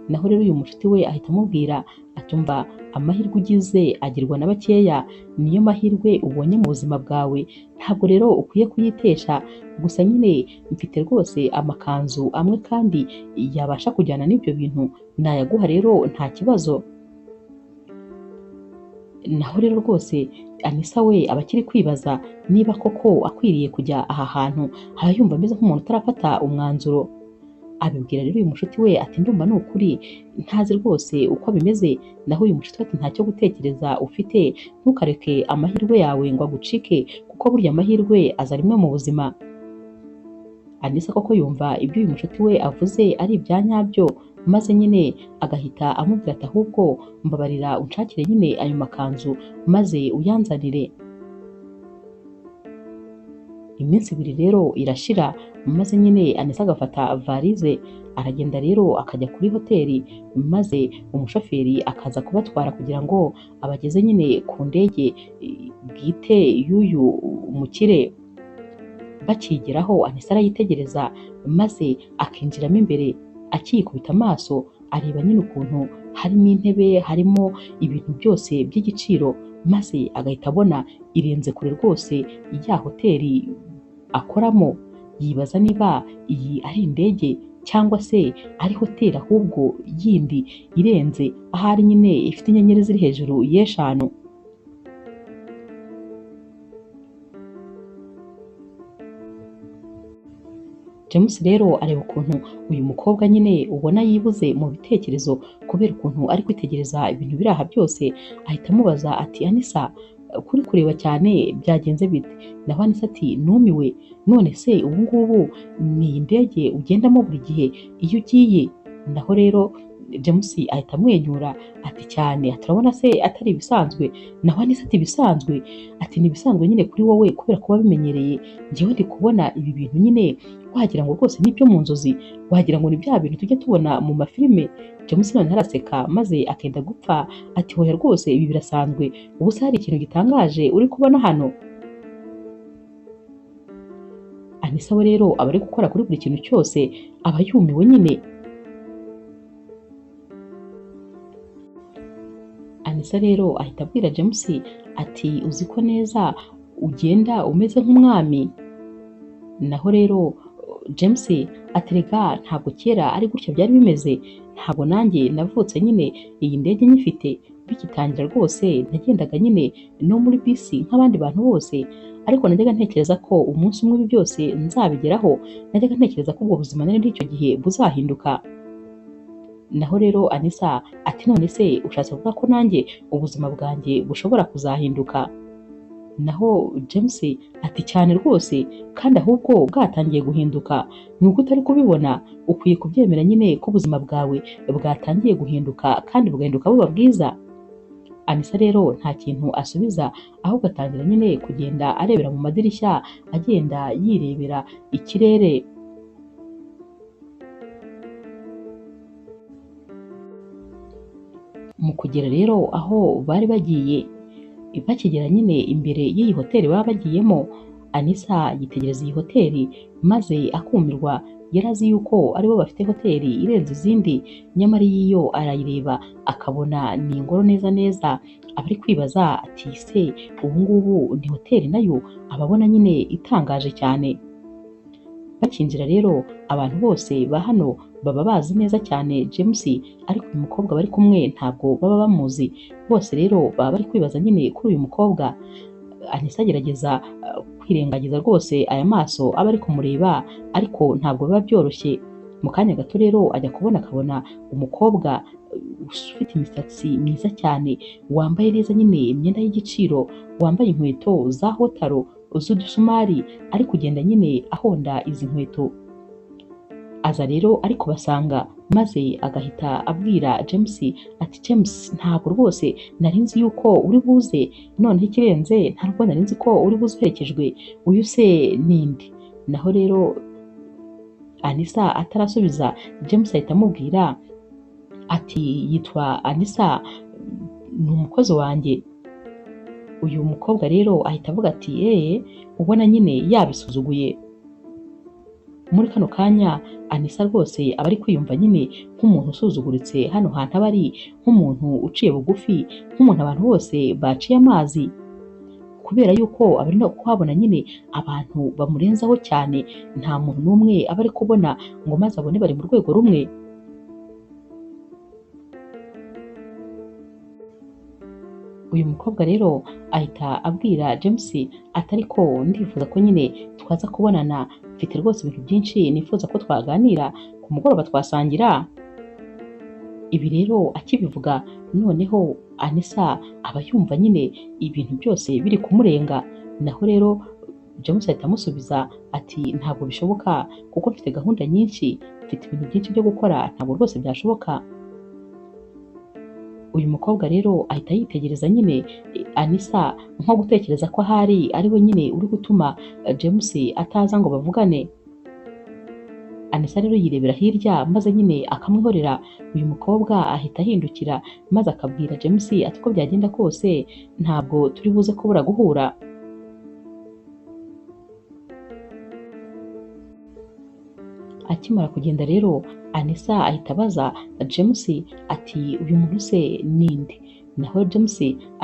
Naho rero uyu mushuti we ahita amubwira atumva amahirwe ugize agirwa na bakeya, niyo mahirwe ubonye mu buzima bwawe, ntabwo rero ukwiye kuyitesha. Gusa nyine mfite rwose amakanzu amwe kandi yabasha kujyana n'ibyo bintu, nayaguha rero nta kibazo. Naho rero rwose Anisa we aba akiri kwibaza niba koko akwiriye kujya aha hantu, aba yumva ameze nk'umuntu utarafata umwanzuro. Abibwira rero uyu mushuti we ati ndumva ni ukuri ntazi rwose uko bimeze. Naho uyu mushuti ati ntacyo gutekereza ufite, ntukareke amahirwe yawe ngo agucike kuko burya amahirwe aza rimwe mu buzima. Anisa koko yumva ibyo uyu mushuti we avuze ari ibya nyabyo, maze nyine agahita amubwira ati ahubwo mbabarira unshakire nyine ayo makanzu maze uyanzanire. Iminsi ibiri rero irashira, maze nyine Anisa agafata varize aragenda rero akajya kuri hoteli, maze umushoferi akaza kubatwara kugira ngo abageze nyine ku ndege bwite y'uyu mukire. Bakigeraho Anisa arayitegereza maze akinjiramo imbere, akiyikubita amaso areba nyine ukuntu harimo intebe, harimo ibintu byose by'igiciro, maze agahita abona irenze kure rwose ya hoteli akoramo. Yibaza niba iyi ari indege cyangwa se ari hoteli ahubwo yindi irenze, ahari nyine ifite inyenyeri ziri hejuru y'eshanu. James rero areba ukuntu uyu mukobwa nyine ubona yibuze mu bitekerezo kubera ukuntu ari kwitegereza ibintu biri aha byose, ahita amubaza ati Anisa, kuri kureba cyane byagenze bite? Naho Anisa ati numiwe, none se ubu ngubu ni iyi ndege ugendamo buri gihe iyo ugiye? Naho rero James ahita amwenyura ati cyane, turabona se atari ibisanzwe? Naho Anisa ati ibisanzwe, ati ni ibisanzwe nyine kuri wowe kubera kuba bimenyereye, njyewe ndi kubona ibi bintu nyine wagira ngo rwose nibyo mu nzozi, wagira ngo ni bya bintu tujya tubona mu mafilime. James none araseka maze akenda gupfa ati hoya rwose ibi birasanzwe, ubu se hari ikintu gitangaje uri kubona hano? Anisa we rero aba ari gukora kuri buri kintu cyose, aba yumiwe nyine. Anisa rero ahita abwira James ati uzi ko neza ugenda umeze nk'umwami? Naho rero James aterega ntabwo kera ari gutya byari bimeze, ntabwo nanjye navutse nyine iyi ndege nyifite, bigitangira rwose nagendaga nyine no muri bisi nk'abandi bantu bose, ariko najyaga ntekereza ko umunsi umwe ibi byose nzabigeraho, najyaga ntekereza ko ubwo buzima nari icyo gihe buzahinduka. Naho rero Anisa ati none se ushatse kuvuga ko nanjye ubuzima bwanjye bushobora kuzahinduka? Naho James ati cyane rwose, kandi ahubwo bwatangiye guhinduka, nuko utari kubibona, ukwiye kubyemera nyine ko ubuzima bwawe bwatangiye guhinduka kandi bugahinduka buba bwiza. Anisa rero nta kintu asubiza, ahubwo atangira nyine kugenda arebera mu madirishya, agenda yirebera ikirere. Mu kugera rero aho bari bagiye, bakigera nyine imbere y'iyi hoteli baba bagiyemo, Anisa yitegereza iyi hoteli maze akumirwa. Yari azi yuko aribo bafite hoteli irenze izindi, nyamara iyo arayireba akabona ni ingoro neza neza, aba ari kwibaza ati se ubu ngubu ni hoteli nayo? Ababona nyine itangaje cyane. Bakinjira rero abantu bose ba hano baba bazi neza cyane James, ariko uyu mukobwa bari kumwe ntabwo baba bamuzi. Bose rero baba bari kwibaza nyine kuri uyu mukobwa. Anisa agerageza kwirengagiza rwose aya maso aba ari kumureba, ariko ntabwo biba byoroshye. Mu kanya gato rero ajya kubona akabona umukobwa ufite imisatsi myiza cyane, wambaye neza nyine imyenda y'igiciro, wambaye inkweto za hotaro z'udusumari, ari kugenda nyine ahonda izi nkweto. Aza rero ari kubasanga maze agahita abwira James ati James, ntabwo rwose nari nzi yuko uri buze, noneho ikirenze ntabwo nari nzi ko uri buze uherekejwe, uyu se ninde? Naho rero Anisa atarasubiza, James ahita amubwira ati yitwa Anisa, ni umukozi wanjye. Uyu mukobwa rero ahita avuga ati ubona nyine yabisuzuguye. Muri kano kanya Anisa rwose aba ari kwiyumva nyine nk'umuntu usuzuguritse hano hantu aba ari, nk'umuntu uciye bugufi, nk'umuntu abantu bose baciye amazi, kubera yuko aba ari no kuhabona nyine abantu bamurenzaho cyane. Nta muntu n'umwe aba ari kubona ngo maze abone bari mu rwego rumwe. Uyu mukobwa rero ahita abwira James ati ariko ndifuza ko nyine twaza kubonana, mfite rwose ibintu byinshi nifuza ko twaganira, ku mugoroba twasangira. Ibi rero akibivuga, noneho Anisa aba yumva nyine ibintu byose biri kumurenga. Naho rero James ahita amusubiza ati ntabwo bishoboka kuko mfite gahunda nyinshi, mfite ibintu byinshi byo gukora, ntabwo rwose byashoboka. Uyu mukobwa rero ahita yitegereza nyine Anisa, nko gutekereza ko ahari ari we nyine uri gutuma James ataza ngo bavugane. Anisa rero yirebera hirya maze nyine akamwihorera. Uyu mukobwa ahita ahindukira maze akabwira James ati ko byagenda kose ntabwo turi buze kubura guhura. Akimara kugenda rero Anisa ahita abaza James ati uyu muntu se ninde? Naho James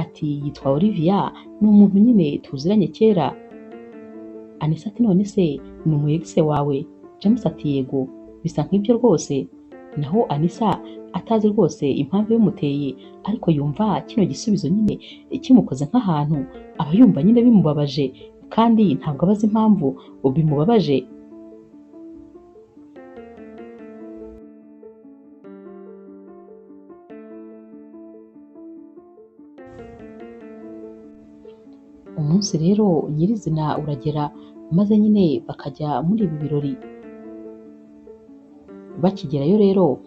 ati yitwa Olivia, ni umuntu nyine tuziranye kera. Anisa ati none se ni umu ex wawe? James ati yego, bisa nk'ibyo rwose. Naho Anisa atazi rwose impamvu bimuteye, ariko yumva kino gisubizo nyine kimukoze nk'ahantu, aba yumva nyine bimubabaje kandi ntabwo abazi impamvu bimubabaje. Umunsi rero nyirizina uragera maze nyine bakajya muri ibi birori. Bakigerayo rero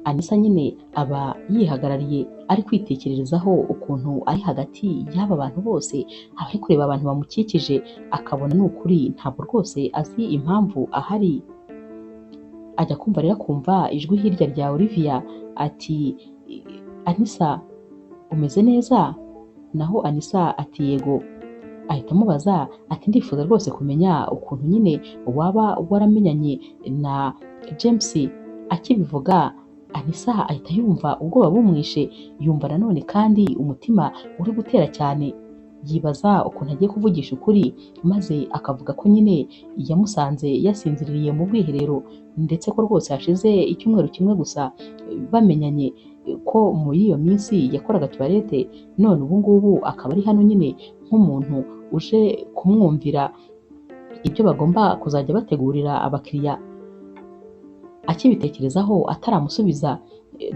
Anisa nyine aba yihagarariye ari kwitekererezaho ukuntu ari hagati y'aba bantu bose, aba ari kureba abantu bamukikije akabona ni ukuri ntabwo rwose azi impamvu ahari. Ajya kumva rero akumva ijwi hirya rya Olivia ati Anisa umeze neza? Naho Anisa ati yego. Ahita amubaza ati ndifuza rwose kumenya ukuntu nyine waba waramenyanye na James. Akibivuga Anisa ahita yumva ubwoba bumwishe, yumva nanone kandi umutima uri gutera cyane, yibaza ukuntu agiye kuvugisha ukuri, maze akavuga ko nyine yamusanze yasinziriye mu bwiherero, ndetse ko rwose hashize icyumweru kimwe gusa bamenyanye, ko muri iyo minsi yakoraga tuwarete, none ubu ngubu akaba ari hano nyine nk'umuntu uje kumwumvira ibyo bagomba kuzajya bategurira abakiriya. Akibitekerezaho ataramusubiza,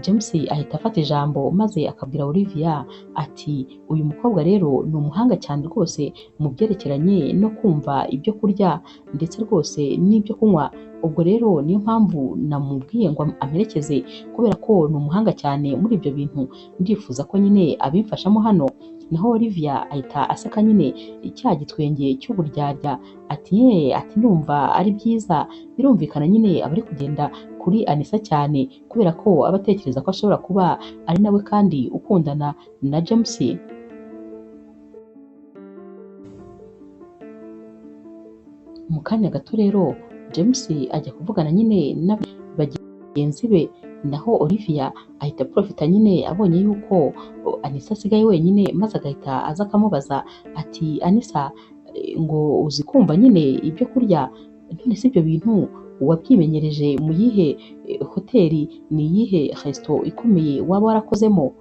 James ahita afata ijambo maze akabwira Olivia ati uyu mukobwa rero ni umuhanga cyane rwose mu byerekeranye no kumva ibyo kurya ndetse rwose n'ibyo kunywa. Ubwo rero niyo mpamvu namubwiye ngo amperekeze, kubera ko ni umuhanga cyane muri ibyo bintu, ndifuza ko nyine abimfashamo hano. Naho Olivia ahita aseka nyine cya gitwenge cy'uburyarya ati ati ndumva ari byiza. Birumvikana nyine aba ari kugenda kuri Anisa cyane kubera ko aba atekereza ko ashobora kuba ari nawe kandi ukundana na James. Mu kanya gato rero James ajya kuvugana nyine n'abagenzi be, naho Olivia ahita aprofita nyine abonye yuko Anisa asigaye wenyine, maze agahita aza akamubaza ati Anisa ngo uzi kumva nyine ibyo kurya? None se ibyo bintu wabyimenyereje mu yihe hoteli, ni iyihe resto ikomeye waba warakozemo?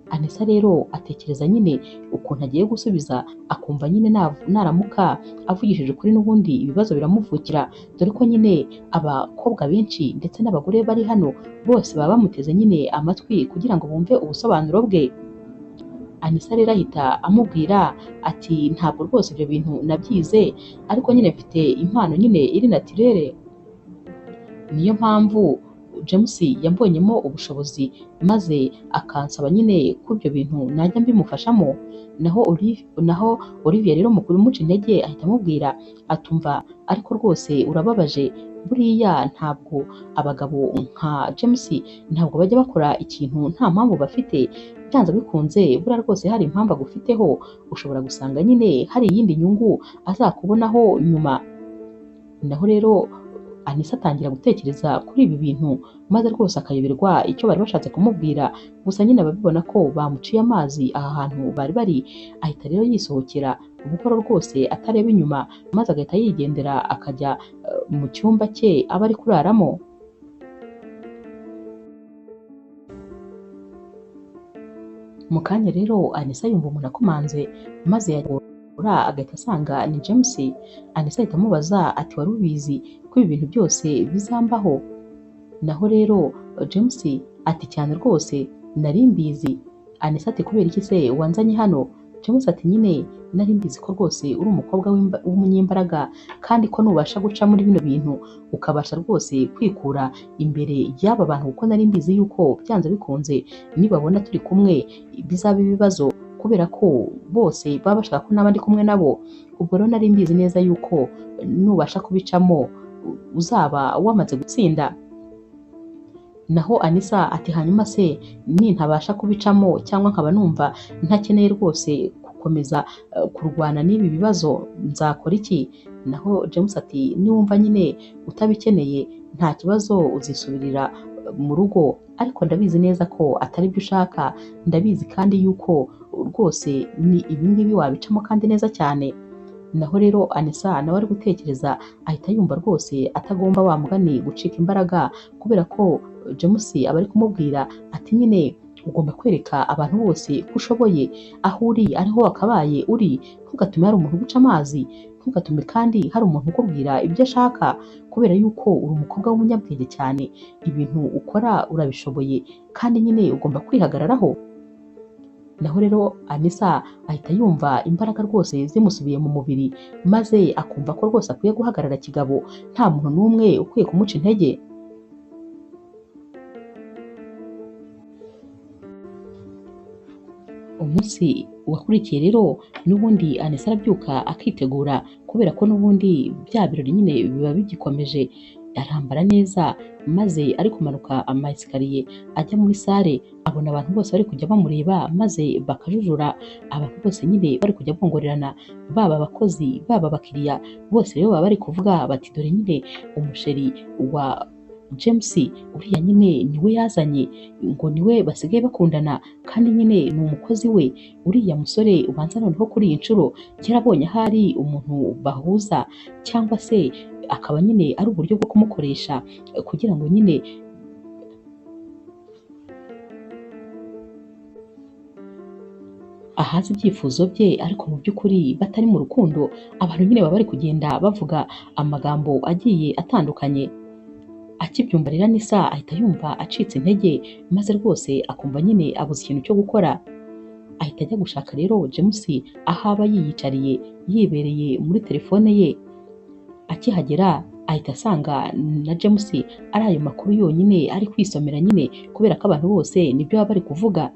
Anisa rero atekereza nyine ukuntu agiye gusubiza, akumva nyine naramuka avugishije ukuri n'ubundi ibibazo biramuvukira, dore ko nyine abakobwa benshi ndetse n'abagore bari hano bose baba bamuteze nyine amatwi kugira ngo bumve ubusobanuro bwe. Anisa rero ahita amubwira ati ntabwo rwose ibyo bintu nabyize, ariko nyine mfite impano nyine iri naturere, niyo mpamvu James yambonyemo ubushobozi maze akansaba nyine ko ibyo bintu najya mbimufashamo. Naho Olivia rero mu kubimuca intege ahita amubwira atumva ariko rwose urababaje, buriya ntabwo abagabo nka James ntabwo bajya bakora ikintu nta mpamvu bafite, byanze bikunze buriya rwose hari impamvu agufiteho, ushobora gusanga nyine hari iyindi nyungu azakubonaho nyuma. Naho rero Anisa atangira gutekereza kuri ibi bintu maze rwose akayoberwa icyo bari bashatse kumubwira, gusa nyine ababibona ko bamuciye amazi aha hantu bari bari, ahita rero yisohokera buhoro rwose atareba inyuma, maze agahita yigendera akajya mu cyumba cye aba ari kuraramo. Mu kanya rero Anisa yumva umuntu akomanze maze agahita asanga ni James. Anisa ahita amubaza ati wari ubizi ko ibi bintu byose bizambaho? Naho rero James ati cyane rwose nari mbizi. Anisa ati kubera iki se wanzanye hano? James ati nyine nari mbizi ko rwose uri umukobwa w'umunyembaraga kandi ko nubasha guca muri bino bintu ukabasha rwose kwikura imbere y'aba bantu, kuko nari mbizi yuko byanze bikunze nibabona turi kumwe bizaba ibibazo kubera ko bose baba bashaka ko naba ndi kumwe nabo. Ubwo rero nari mbizi neza yuko nubasha kubicamo uzaba wamaze gutsinda. Naho Anisa ati hanyuma se nintabasha kubicamo cyangwa nkaba numva ntakeneye rwose gukomeza kurwana n'ibi bibazo nzakora iki? Naho James ati niwumva nyine utabikeneye nta kibazo uzisubirira mu rugo, ariko ndabizi neza ko atari byo ushaka, ndabizi kandi yuko rwose ni ibi ngibi wabicamo kandi neza cyane. Naho rero Anisa nawe ari gutekereza ahita yumva rwose atagomba wa mugani gucika imbaraga, kubera ko James aba ari kumubwira ati nyine ugomba kwereka abantu bose ko ushoboye, aho uri ariho wakabaye uri, ntugatume hari umuntu uguca amazi, ntugatume kandi hari umuntu ukubwira ibyo ashaka, kubera yuko uri umukobwa w'umunyabwenge cyane, ibintu ukora urabishoboye kandi nyine ugomba kwihagararaho. Naho rero Anisa ahita yumva imbaraga rwose zimusubiye mu mubiri, maze akumva ko rwose akwiye guhagarara kigabo, nta muntu n'umwe ukwiye kumuca intege. Umunsi wakurikiye rero n'ubundi Anisa arabyuka akitegura, kubera ko n'ubundi bya birori nyine biba bigikomeje. Arambara neza maze ari kumanuka amayesikariye ajya muri sale, abona abantu bose bari kujya bamureba maze bakajujura, abantu bose nyine bari kujya bongorerana, baba abakozi baba abakiriya, bose rero baba bari kuvuga bati dore nyine umusheri wa James uriya nyine niwe yazanye, ngo niwe basigaye bakundana kandi nyine ni umukozi we. Uriya musore ubanza noneho kuri iyi nshuro yarabonye ahari umuntu bahuza, cyangwa se akaba nyine ari uburyo bwo kumukoresha kugira ngo nyine ahaze ibyifuzo bye, ariko mu by'ukuri batari mu rukundo. Abantu nyine baba bari kugenda bavuga amagambo agiye atandukanye. Akibyumva rero Anisa ahita yumva acitse intege, maze rwose akumva nyine abuze ikintu cyo gukora. Ahita ajya gushaka rero James aho aba yiyicariye yibereye muri telefone ye. Akihagera ahita asanga na James ari ayo makuru yonyine ari kwisomera nyine, kubera ko abantu bose nibyo baba bari kuvuga.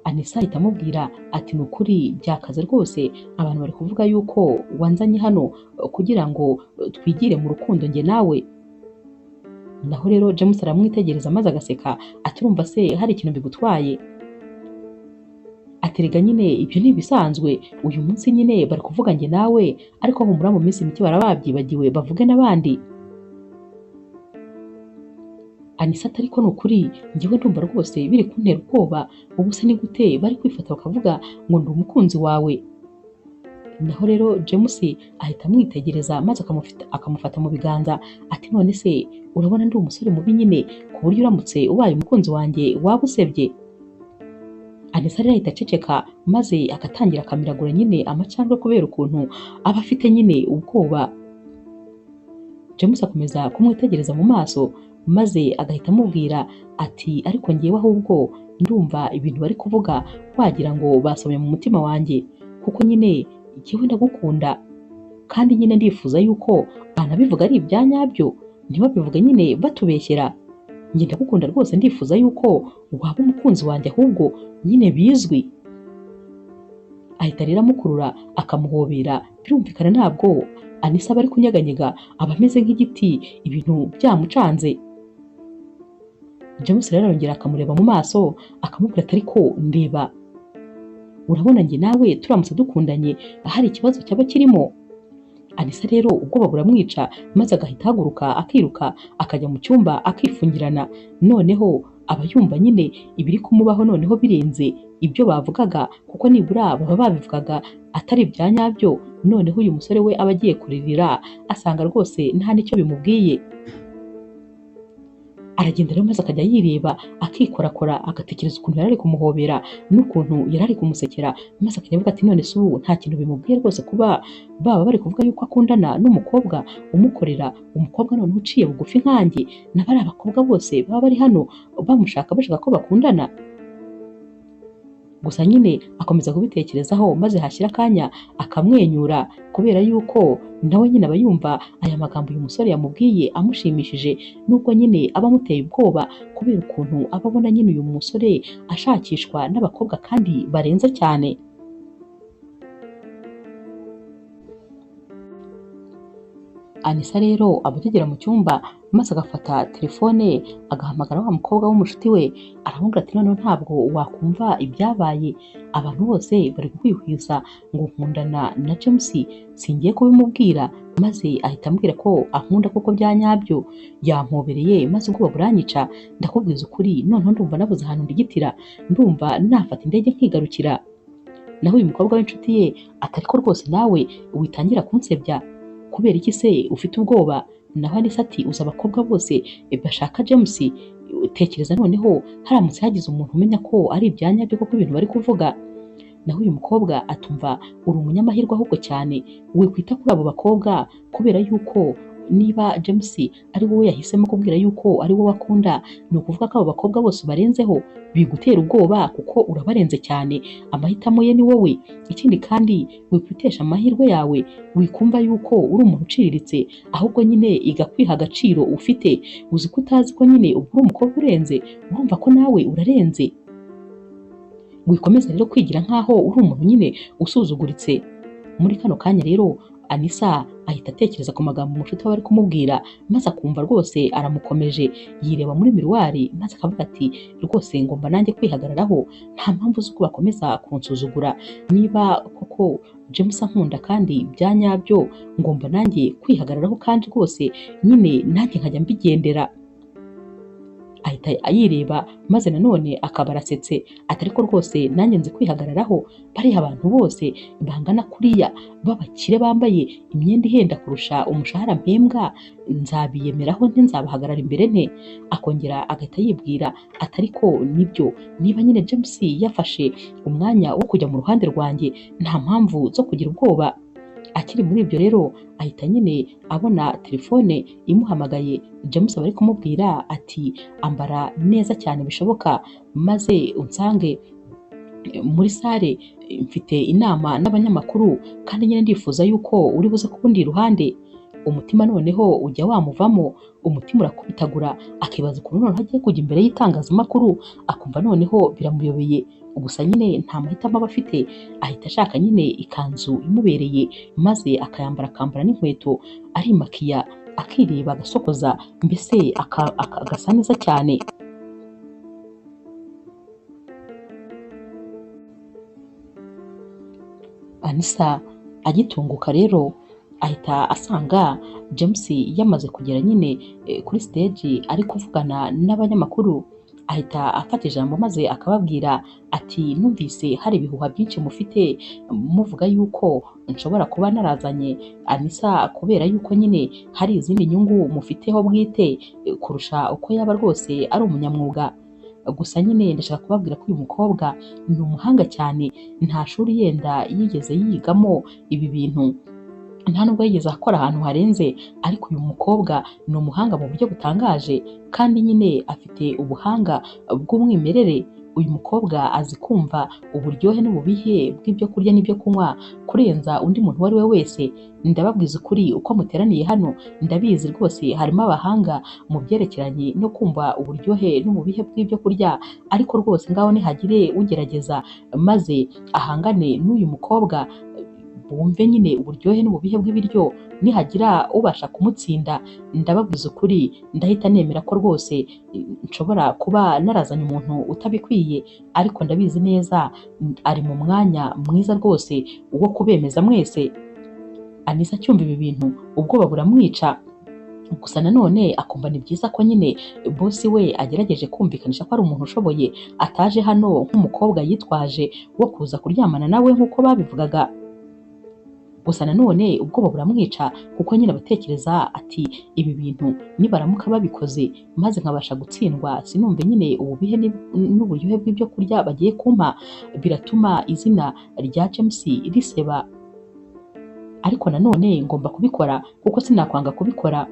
Anisa ahita amubwira ati ni ukuri byakaze rwose, abantu bari kuvuga yuko wanzanye hano kugira ngo twigire mu rukundo njye nawe. Naho rero James aramwitegereza maze agaseka ati urumva se hari ikintu bigutwaye? Aterega nyine ibyo ni ibisanzwe, uyu munsi nyine bari kuvuga njye nawe, ariko humura mu minsi mike baraba babyibagiwe bavuge n'abandi. Anisa ati ariko ni ukuri njyewe ndumva rwose biri kuntera ubwoba, ubu se ni gute bari kwifata bakavuga ngo ndi umukunzi wawe? Naho rero James ahita amwitegereza maze akamufata mu biganza ati none se urabona ndi umusore mubi nyine ku buryo uramutse ubaye umukunzi wanjye waba usebye? Anisa rero ahita aceceka maze agatangira akamiragura nyine amacandwe kubera ukuntu aba afite nyine ubwoba. James akomeza kumwitegereza mu maso maze agahita amubwira ati ariko ngewe ahubwo ndumva ibintu bari kuvuga wagira ngo basomye mu mutima wanjye, kuko nyine jyewe ndagukunda kandi nyine ndifuza yuko banabivuga ari ibya nyabyo, ntibabivuge nyine batubeshyera. Njye ndagukunda rwose, ndifuza yuko waba umukunzi wanjye ahubwo nyine bizwi. Ahita rero amukurura akamuhobera, birumvikana ntabwo Anisa aba ari kunyeganyega, aba ameze nk'igiti ibintu byamucanze. James rero arongera akamureba mu maso akamubwira ati ariko ndeba, urabona njye nawe turamutse dukundanye hari ikibazo cyaba kirimo? Anisa rero ubwoba buramwica maze agahita ahaguruka akiruka akajya mu cyumba akifungirana. Noneho aba yumva nyine ibiri kumubaho noneho birenze ibyo bavugaga, kuko nibura baba babivugaga atari ibya nyabyo. Noneho uyu musore we aba agiye kuririra asanga rwose nta n'icyo bimubwiye. Aragenda rero maze akajya yireba akikorakora agatekereza ukuntu yari ari kumuhobera n'ukuntu yari ari kumusekera, maze akajya avuga ati none se ubu nta kintu bimubwiye rwose kuba baba bari kuvuga yuko akundana n'umukobwa umukorera, umukobwa noneho uciye bugufi nkanjye, n'abari abakobwa bose baba bari hano bamushaka bashaka ko bakundana. gusa nyine akomeza kubitekerezaho maze hashira akanya akamwenyura kubera yuko nawe nyine aba yumva aya magambo uyu musore yamubwiye amushimishije, nubwo nyine aba amuteye ubwoba kubera ukuntu aba abona nyine uyu musore ashakishwa n'abakobwa kandi barenze cyane. Anisa rero aba akigera mu cyumba maze agafata telefone agahamagara wa mukobwa w'umushuti we, aramubwira ati noneho ntabwo wakumva ibyabaye, abantu bose bari kwihwiza ngo nkundana na James, singiye kubimubwira. Maze ahita ambwira ko ankunda koko bya nyabyo, yampobereye maze ubwoba buranyica, ndakubwiza ukuri noneho ndumva nabuze ahantu ndigitira, ndumva nafata indege nkigarukira. Naho uyu mukobwa w'inshuti ye ati ariko rwose nawe witangira kunsebya, kubera iki se ufite ubwoba? Naho Anisa ati uzi abakobwa bose bashaka James, tekereza noneho haramutse hagize umuntu umenya ko ari ibya nyabyo koko ibintu bari kuvuga. Naho uyu mukobwa atumva uri umunyamahirwe ahubwo cyane, wikwita kuri abo bakobwa kubera yuko niba James ari wowe yahisemo kubwira yuko ari wowe akunda, ni ukuvuga ko abo bakobwa bose barenzeho bigutera ubwoba kuko urabarenze cyane, amahitamo ye ni wowe. Ikindi kandi wikwitesha amahirwe yawe, wikumva yuko uri umuntu uciriritse, ahubwo nyine igakwiha agaciro ufite. Uzi ko utazi ko nyine ubwo uri umukobwa urenze, urumva ko nawe urarenze. Wikomeza rero kwigira nkaho uri umuntu nyine usuzuguritse. Muri kano kanya rero Anisa ahita atekereza ku magambo umushuti we ari kumubwira, maze akumva rwose aramukomeje, yireba muri miruwari maze akavuga ati rwose ngomba nanjye kwihagararaho, nta mpamvu z'uko bakomeza kunsuzugura. Niba koko James ankunda kandi bya nyabyo, ngomba nanjye kwihagararaho kandi rwose nyine nanjye nkajya mbigendera. Ahita ayireba maze nanone akaba arasetse ati ariko rwose nanjye nzi kwihagararaho, bariya abantu bose bangana kuriya b'abakire bambaye imyenda ihenda kurusha umushahara mpembwa, nzabiyemeraho nte, nzabahagarara imbere nte? Akongera agahita yibwira ati ariko nibyo, niba nyine James yafashe umwanya wo kujya mu ruhande rwanjye, nta mpamvu zo kugira ubwoba. Akiri muri ibyo rero ahita nyine abona telefone imuhamagaye, James aba ari kumubwira ati ambara neza cyane bishoboka maze unsange muri sale, mfite inama n'abanyamakuru kandi nyine ndifuza yuko uri buze kubundi iruhande. Umutima noneho ujya wamuvamo, umutima urakubitagura akibaza ukuntu noneho agiye kujya imbere y'itangazamakuru, akumva noneho biramuyobeye. Gusa nyine nta mahitamo aba afite, ahita ashaka nyine ikanzu imubereye maze akayambara, akambara n'inkweto, arimakiya, akireba, agasokoza, mbese agasa neza cyane. Anisa agitunguka rero ahita asanga James yamaze kugera nyine kuri stage ari kuvugana n'abanyamakuru. Ahita afata ijambo maze akababwira ati numvise hari ibihuha byinshi mufite muvuga yuko nshobora kuba narazanye Anisa kubera yuko nyine hari izindi nyungu mufiteho bwite kurusha uko yaba rwose ari umunyamwuga. Gusa nyine ndashaka kubabwira ko uyu mukobwa ni umuhanga cyane, nta shuri yenda yigeze yigamo ibi bintu, nta nubwo yigeze akora ahantu harenze, ariko uyu mukobwa ni umuhanga mu buryo butangaje kandi nyine afite ubuhanga bw'umwimerere. Uyu mukobwa azi kumva uburyohe n'ububihe bw'ibyo kurya n'ibyo kunywa kurenza undi muntu uwo ari we wese. Ndababwiza ukuri uko muteraniye hano, ndabizi rwose harimo abahanga mu byerekeranye no kumva uburyohe n'ububihe bw'ibyo kurya, ariko rwose ngaho nihagire ugerageza maze ahangane n'uyu mukobwa, bumve nyine uburyohe n'ububihe bw'ibiryo, nihagira ubasha kumutsinda, ndababwiza ukuri ndahita nemera ko rwose nshobora kuba narazanye umuntu utabikwiye, ariko ndabizi neza ari mu mwanya mwiza rwose wo kubemeza mwese. Anisa acyumva ibi bintu ubwoba buramwica, gusa nanone akumva ni byiza ko nyine bosi we agerageje kumvikanisha ko ari umuntu ushoboye, ataje hano nk'umukobwa yitwaje wo kuza kuryamana nawe nk'uko babivugaga. Gusa nanone ubwoba buramwica kuko nyine abatekereza ati ibi bintu nibaramuka babikoze maze nkabasha gutsindwa, sinumve nyine ububihe n'uburyohe bw'ibyo kurya bagiye kumpa, biratuma izina rya James riseba. Ariko nanone ngomba kubikora kuko sinakwanga kubikora.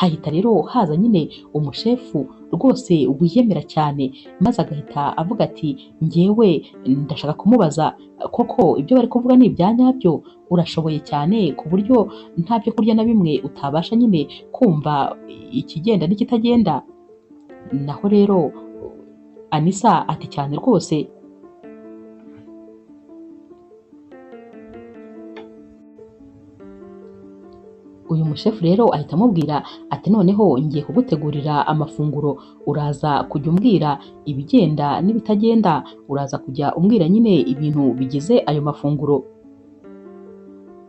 hahita rero haza nyine umushefu rwose wiyemera cyane, maze agahita avuga ati njyewe ndashaka kumubaza koko ibyo bari kuvuga ni ibya nyabyo, urashoboye cyane ku buryo nta byo kurya na bimwe utabasha nyine kumva ikigenda n'ikitagenda? Naho rero Anisa ati cyane rwose. Uyu mushefu rero ahita amubwira ati noneho ngiye kugutegurira amafunguro, uraza kujya umbwira ibigenda n'ibitagenda, uraza kujya umbwira nyine ibintu bigize ayo mafunguro.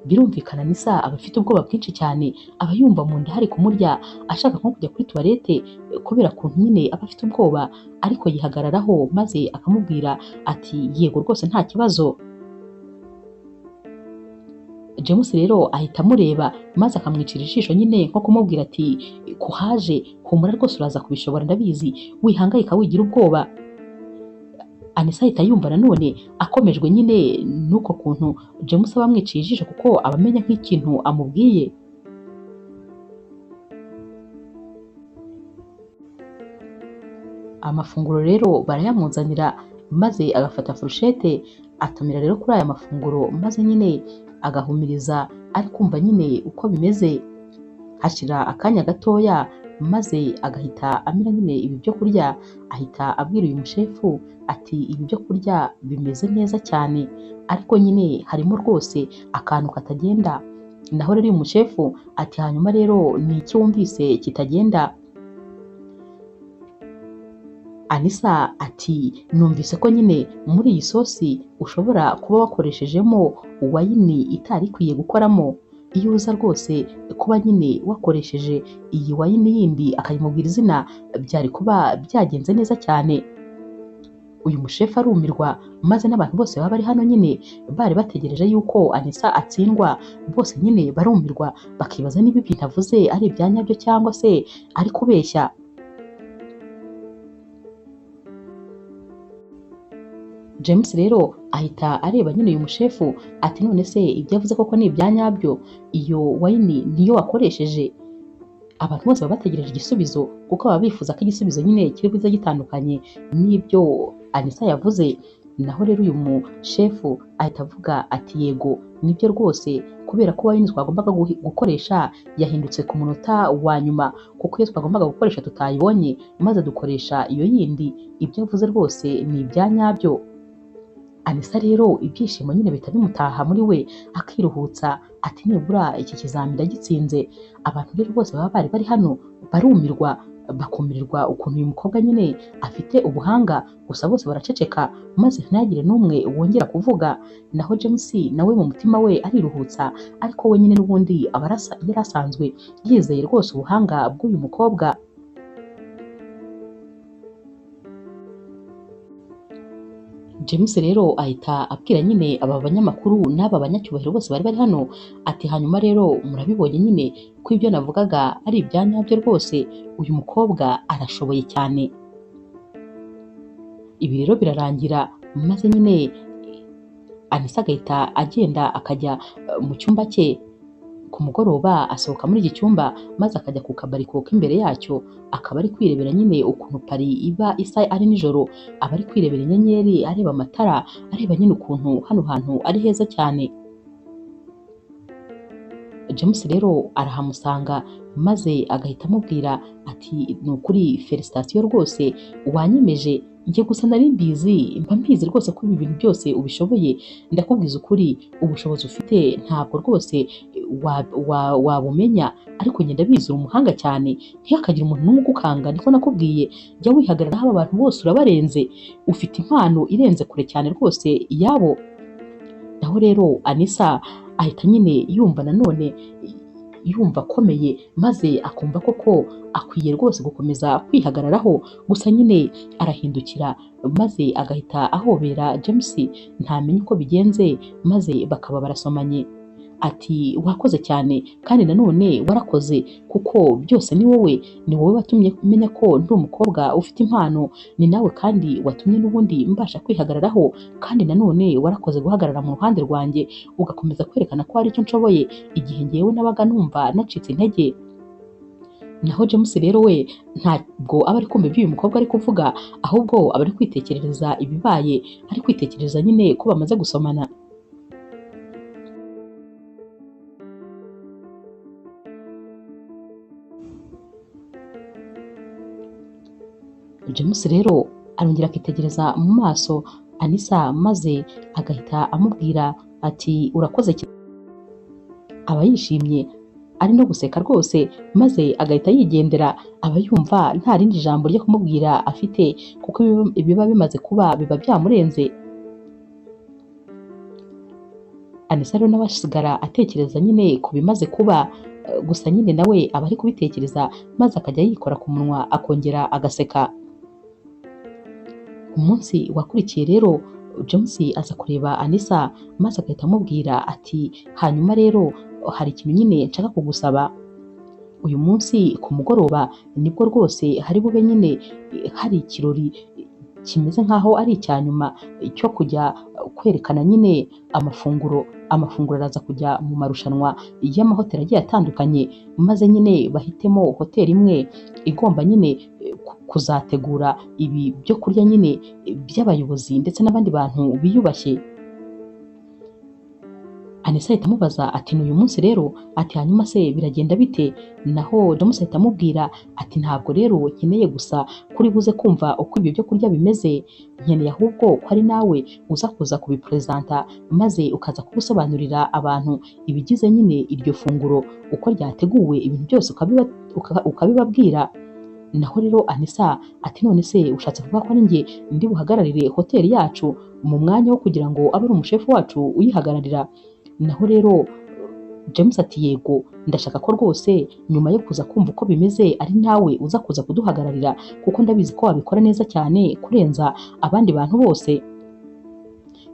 Birumvikana Anisa aba afite ubwoba bwinshi cyane, aba yumva mu nda hari kumurya, ashaka nko kujya kuri tuwarete kubera ukuntu nyine aba afite ubwoba, ariko yihagararaho maze akamubwira ati yego rwose nta kibazo. James rero ahita amureba maze akamwicira ijisho nyine nko kumubwira ati kuhaje, humura rwose uraza kubishobora ndabizi, wihangayika wigira ubwoba. Anisa ahita yumva nanone akomejwe nyine n'uko kuntu James aba amwiciye ijisho, kuko aba amenya nk'ikintu amubwiye. Amafunguro rero barayamuzanira maze agafata furushete atumira rero kuri aya mafunguro, maze nyine agahumiriza ari kumva nyine uko bimeze. Hashira akanya gatoya maze agahita amira nyine ibi byo kurya, ahita abwira uyu mushefu ati ibi byo kurya bimeze neza cyane, ariko nyine harimo rwose akantu katagenda. Naho rero uyu mushefu ati hanyuma rero ni iki wumvise kitagenda? Anisa ati numvise ko nyine muri iyi sosi ushobora kuba wakoreshejemo wayini itari ikwiye gukoramo. Iyo uza rwose kuba nyine wakoresheje iyi wayini yindi akayimubwira izina, byari kuba byagenze neza cyane. Uyu mushefu arumirwa, maze n'abantu bose baba bari hano nyine bari bategereje yuko Anisa atsindwa, bose nyine barumirwa bakibaza niba ibintu avuze ari ibya nyabyo cyangwa se ari kubeshya. James rero ahita areba nyine uyu mushefu ati none se ibyo avuze koko ni ibya nyabyo, iyo wayini niyo wakoresheje? Abantu bose baba bategereje igisubizo, kuko baba bifuza ko igisubizo nyine kiri buze gitandukanye n'ibyo Anisa yavuze. Naho rero uyu mushefu ahita avuga ati yego nibyo rwose, kubera ko wayini twagombaga gukoresha yahindutse ku munota wa nyuma, kuko iyo twagombaga gukoresha tutayibonye maze dukoresha iyo yindi. Ibyo avuze rwose ni ibya nyabyo. Anisa rero ibyishimo nyine bihita bimutaha muri we, akiruhutsa ati nibura iki kizamini ndagitsinze. Abantu rero bose baba bari hano barumirwa, bakumirirwa ukuntu uyu mukobwa nyine afite ubuhanga, gusa bose baraceceka maze ntihagire n'umwe wongera kuvuga. Naho James nawe mu mutima we ariruhutsa, ariko we nyine n'ubundi aba yari asanzwe yizeye rwose ubuhanga bw'uyu mukobwa. James rero ahita abwira nyine aba banyamakuru n'aba banyacyubahiro bose bari hano ati hanyuma rero murabibonye nyine ko ibyo navugaga ari ibya nyabyo rwose, uyu mukobwa arashoboye cyane. Ibi rero birarangira maze nyine Anisa agahita agenda akajya mu cyumba cye. Ku mugoroba asohoka muri iki cyumba maze akajya ku kabariko k'imbere yacyo, akaba ari kwirebera nyine ukuntu Pari iba isa ari nijoro, aba ari kwirebera inyenyeri, areba amatara, areba nyine ukuntu hano hantu ari heza cyane. James rero arahamusanga maze agahita amubwira ati ni ukuri felicitasiyo rwose wanyemeje, njye gusa nari mbizi, mba mbizi rwose ko ibi bintu byose ubishoboye. Ndakubwiza ukuri ubushobozi ufite ntabwo rwose wabumenya, ariko njye ndabizi uri umuhanga cyane, ntihakagire umuntu n'umwe ugukanga. Niko nakubwiye, jya wihagararaho, aba bantu bose urabarenze, ufite impano irenze kure cyane rwose iyabo. Naho rero Anisa ahita nyine yumva nanone yumva akomeye, maze akumva koko akwiye rwose gukomeza kwihagararaho. Gusa nyine arahindukira maze agahita ahobera James, ntamenye uko bigenze, maze bakaba barasomanye. Ati wakoze cyane kandi nanone warakoze, kuko byose ni wowe watumye menya ko ndi umukobwa ufite impano, ni nawe kandi watumye n'ubundi mbasha kwihagararaho, kandi nanone warakoze guhagarara mu ruhande rwanjye ugakomeza kwerekana ko hari icyo nshoboye igihe ngewe nabaga numva nacitse intege. naho James rero we ntabwo aba ari kumva ibyo uyu mukobwa ari kuvuga, ahubwo aba ari kwitekerereza ibibaye, ari kwitekereza nyine ko bamaze gusomana. James rero arongera akitegereza mu maso Anisa maze agahita amubwira ati urakoze cyane. Aba yishimye ari no guseka rwose, maze agahita yigendera, aba yumva nta rindi jambo ryo kumubwira afite kuko ibiba bimaze kuba biba byamurenze. Anisa rero nawe asigara atekereza nyine ku bimaze kuba, gusa nyine nawe aba ari kubitekereza maze akajya yikora ku munwa akongera agaseka. Umunsi wakurikiye rero James aza kureba Anisa maze agahita amubwira ati hanyuma rero hari ikintu nyine nshaka kugusaba. Uyu munsi ku mugoroba nibwo rwose hari bube nyine hari ikirori kimeze nk'aho ari icya nyuma cyo kujya kwerekana nyine amafunguro araza kujya mu marushanwa y'amahoteli agiye atandukanye, maze nyine bahitemo hoteli imwe igomba nyine kuzategura ibi byo kurya nyine by'abayobozi ndetse n'abandi bantu biyubashye. Anisa ahita amubaza ati n'uyu munsi rero, ati hanyuma se biragenda bite? Naho James ahita amubwira ati ntabwo rero nkeneye gusa kuri buze kumva uko ibyo byo kurya bimeze, nkeneye ahubwo ko ari nawe uza kuza kubipresenta maze ukaza kugusobanurira abantu ibigize nyine iryo funguro uko ryateguwe, ibintu byose ukabibabwira. Naho rero Anisa ati none se ushatse kuvuga ko ari njye ndi buhagararire hoteli yacu mu mwanya wo kugira ngo abe ari umushefu wacu uyihagararira? Naho rero James ati yego, ndashaka ko rwose nyuma yo kuza kumva uko bimeze ari nawe uza kuza kuduhagararira kuko ndabizi ko wabikora neza cyane kurenza abandi bantu bose.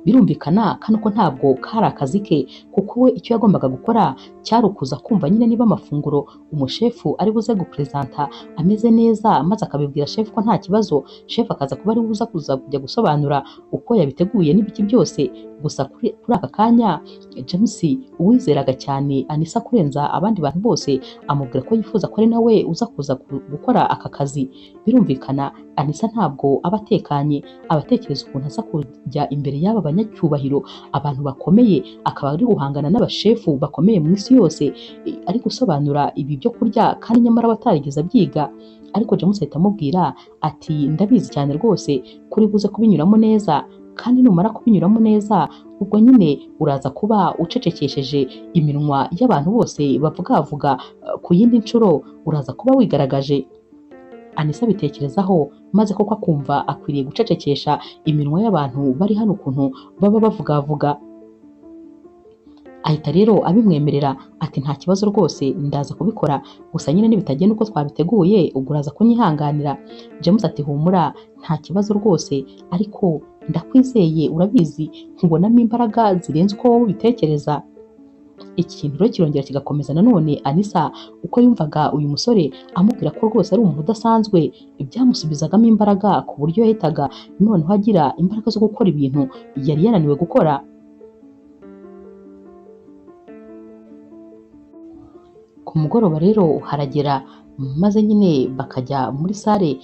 Birumvikana kano ko ntabwo kari akazi ke, kuko we icyo yagombaga gukora cyari ukuza kumva nyine niba amafunguro umushefu ari buze gupresenta ameze neza, maze akabibwira shefu ko nta kibazo, shefu akaza kuba ari buza kuza kujya gusobanura uko yabiteguye n'ibiki byose. Gusa kuri aka kanya James uwizeraga cyane Anisa kurenza abandi bantu bose amubwira ko yifuza ko ari nawe uza kuza gukora aka kazi. Birumvikana Anisa ntabwo aba atekanye, abatekereza ukuntu aza kujya imbere y'aba banyacyubahiro, abantu bakomeye, akaba ari guhangana n'abashefu bakomeye mu isi yose, ari gusobanura ibi byo kurya kandi nyamara batarigeze abyiga. Ariko James ahita amubwira ati ndabizi cyane rwose kuri buze kubinyuramo neza, kandi numara kubinyuramo neza ubwo nyine uraza kuba ucecekesheje iminwa y'abantu bose bavugavuga ku yindi nshuro, uraza kuba wigaragaje. Anisa abitekerezaho maze koko akumva akwiriye gucecekesha iminwa y'abantu bari hano ukuntu baba bavugavuga. Ahita rero abimwemerera ati nta kibazo rwose ndaza kubikora, gusa nyine nibitagenda uko twabiteguye ubwo uraza kunyihanganira. James ati humura nta kibazo rwose, ariko ndakwizeye, urabizi nkubonamo imbaraga zirenze uko wowe ubitekereza. Iki kintu rero kirongera kigakomeza nanone Anisa uko yumvaga uyu musore amubwira ko rwose ari umuntu udasanzwe, byamusubizagamo imbaraga ku buryo yahitaga noneho agira imbaraga zo gukora ibintu yari yananiwe gukora. Ku mugoroba rero haragera maze nyine bakajya muri sale.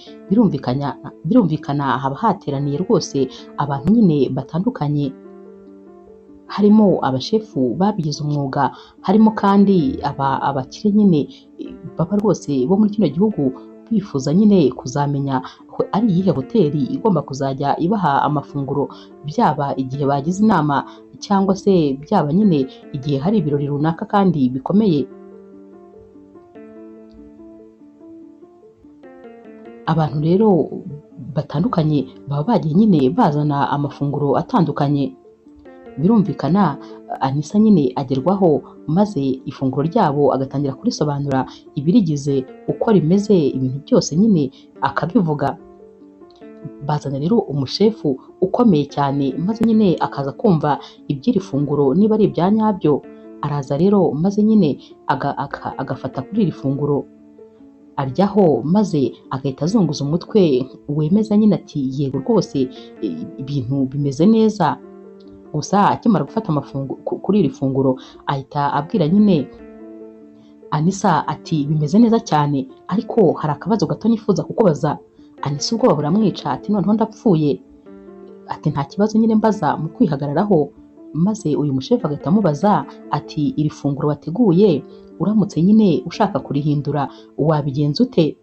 Birumvikana haba hateraniye rwose abantu nyine batandukanye, harimo abashefu babigize umwuga, harimo kandi abakire nyine baba rwose bo muri kino gihugu bifuza nyine kuzamenya ari iyihe hoteli igomba kuzajya ibaha amafunguro, byaba igihe bagize inama cyangwa se byaba nyine igihe hari ibirori runaka kandi bikomeye. Abantu rero batandukanye baba bagiye nyine bazana amafunguro atandukanye. Birumvikana Anisa nyine agerwaho maze ifunguro ryabo agatangira kurisobanura ibirigize uko rimeze, ibintu byose nyine akabivuga. Bazana rero umushefu ukomeye cyane maze nyine akaza kumva iby'iri funguro niba ari ibya nyabyo. Araza rero maze nyine agafata kuri iri funguro aryaho, maze agahita azunguza umutwe wemeza nyine ati yego rwose ibintu bimeze neza. Gusa akimara gufata amafunguro kuri iri funguro ahita abwira nyine Anisa ati bimeze neza cyane ariko hari akabazo gato nifuza kukubaza. Anisa ubwoba buramwica ati noneho ndapfuye. Ati nta kibazo nyine mbaza mu kwihagararaho, maze uyu mushefu agahita amubaza ati iri funguro wateguye uramutse nyine ushaka kurihindura wabigenza ute?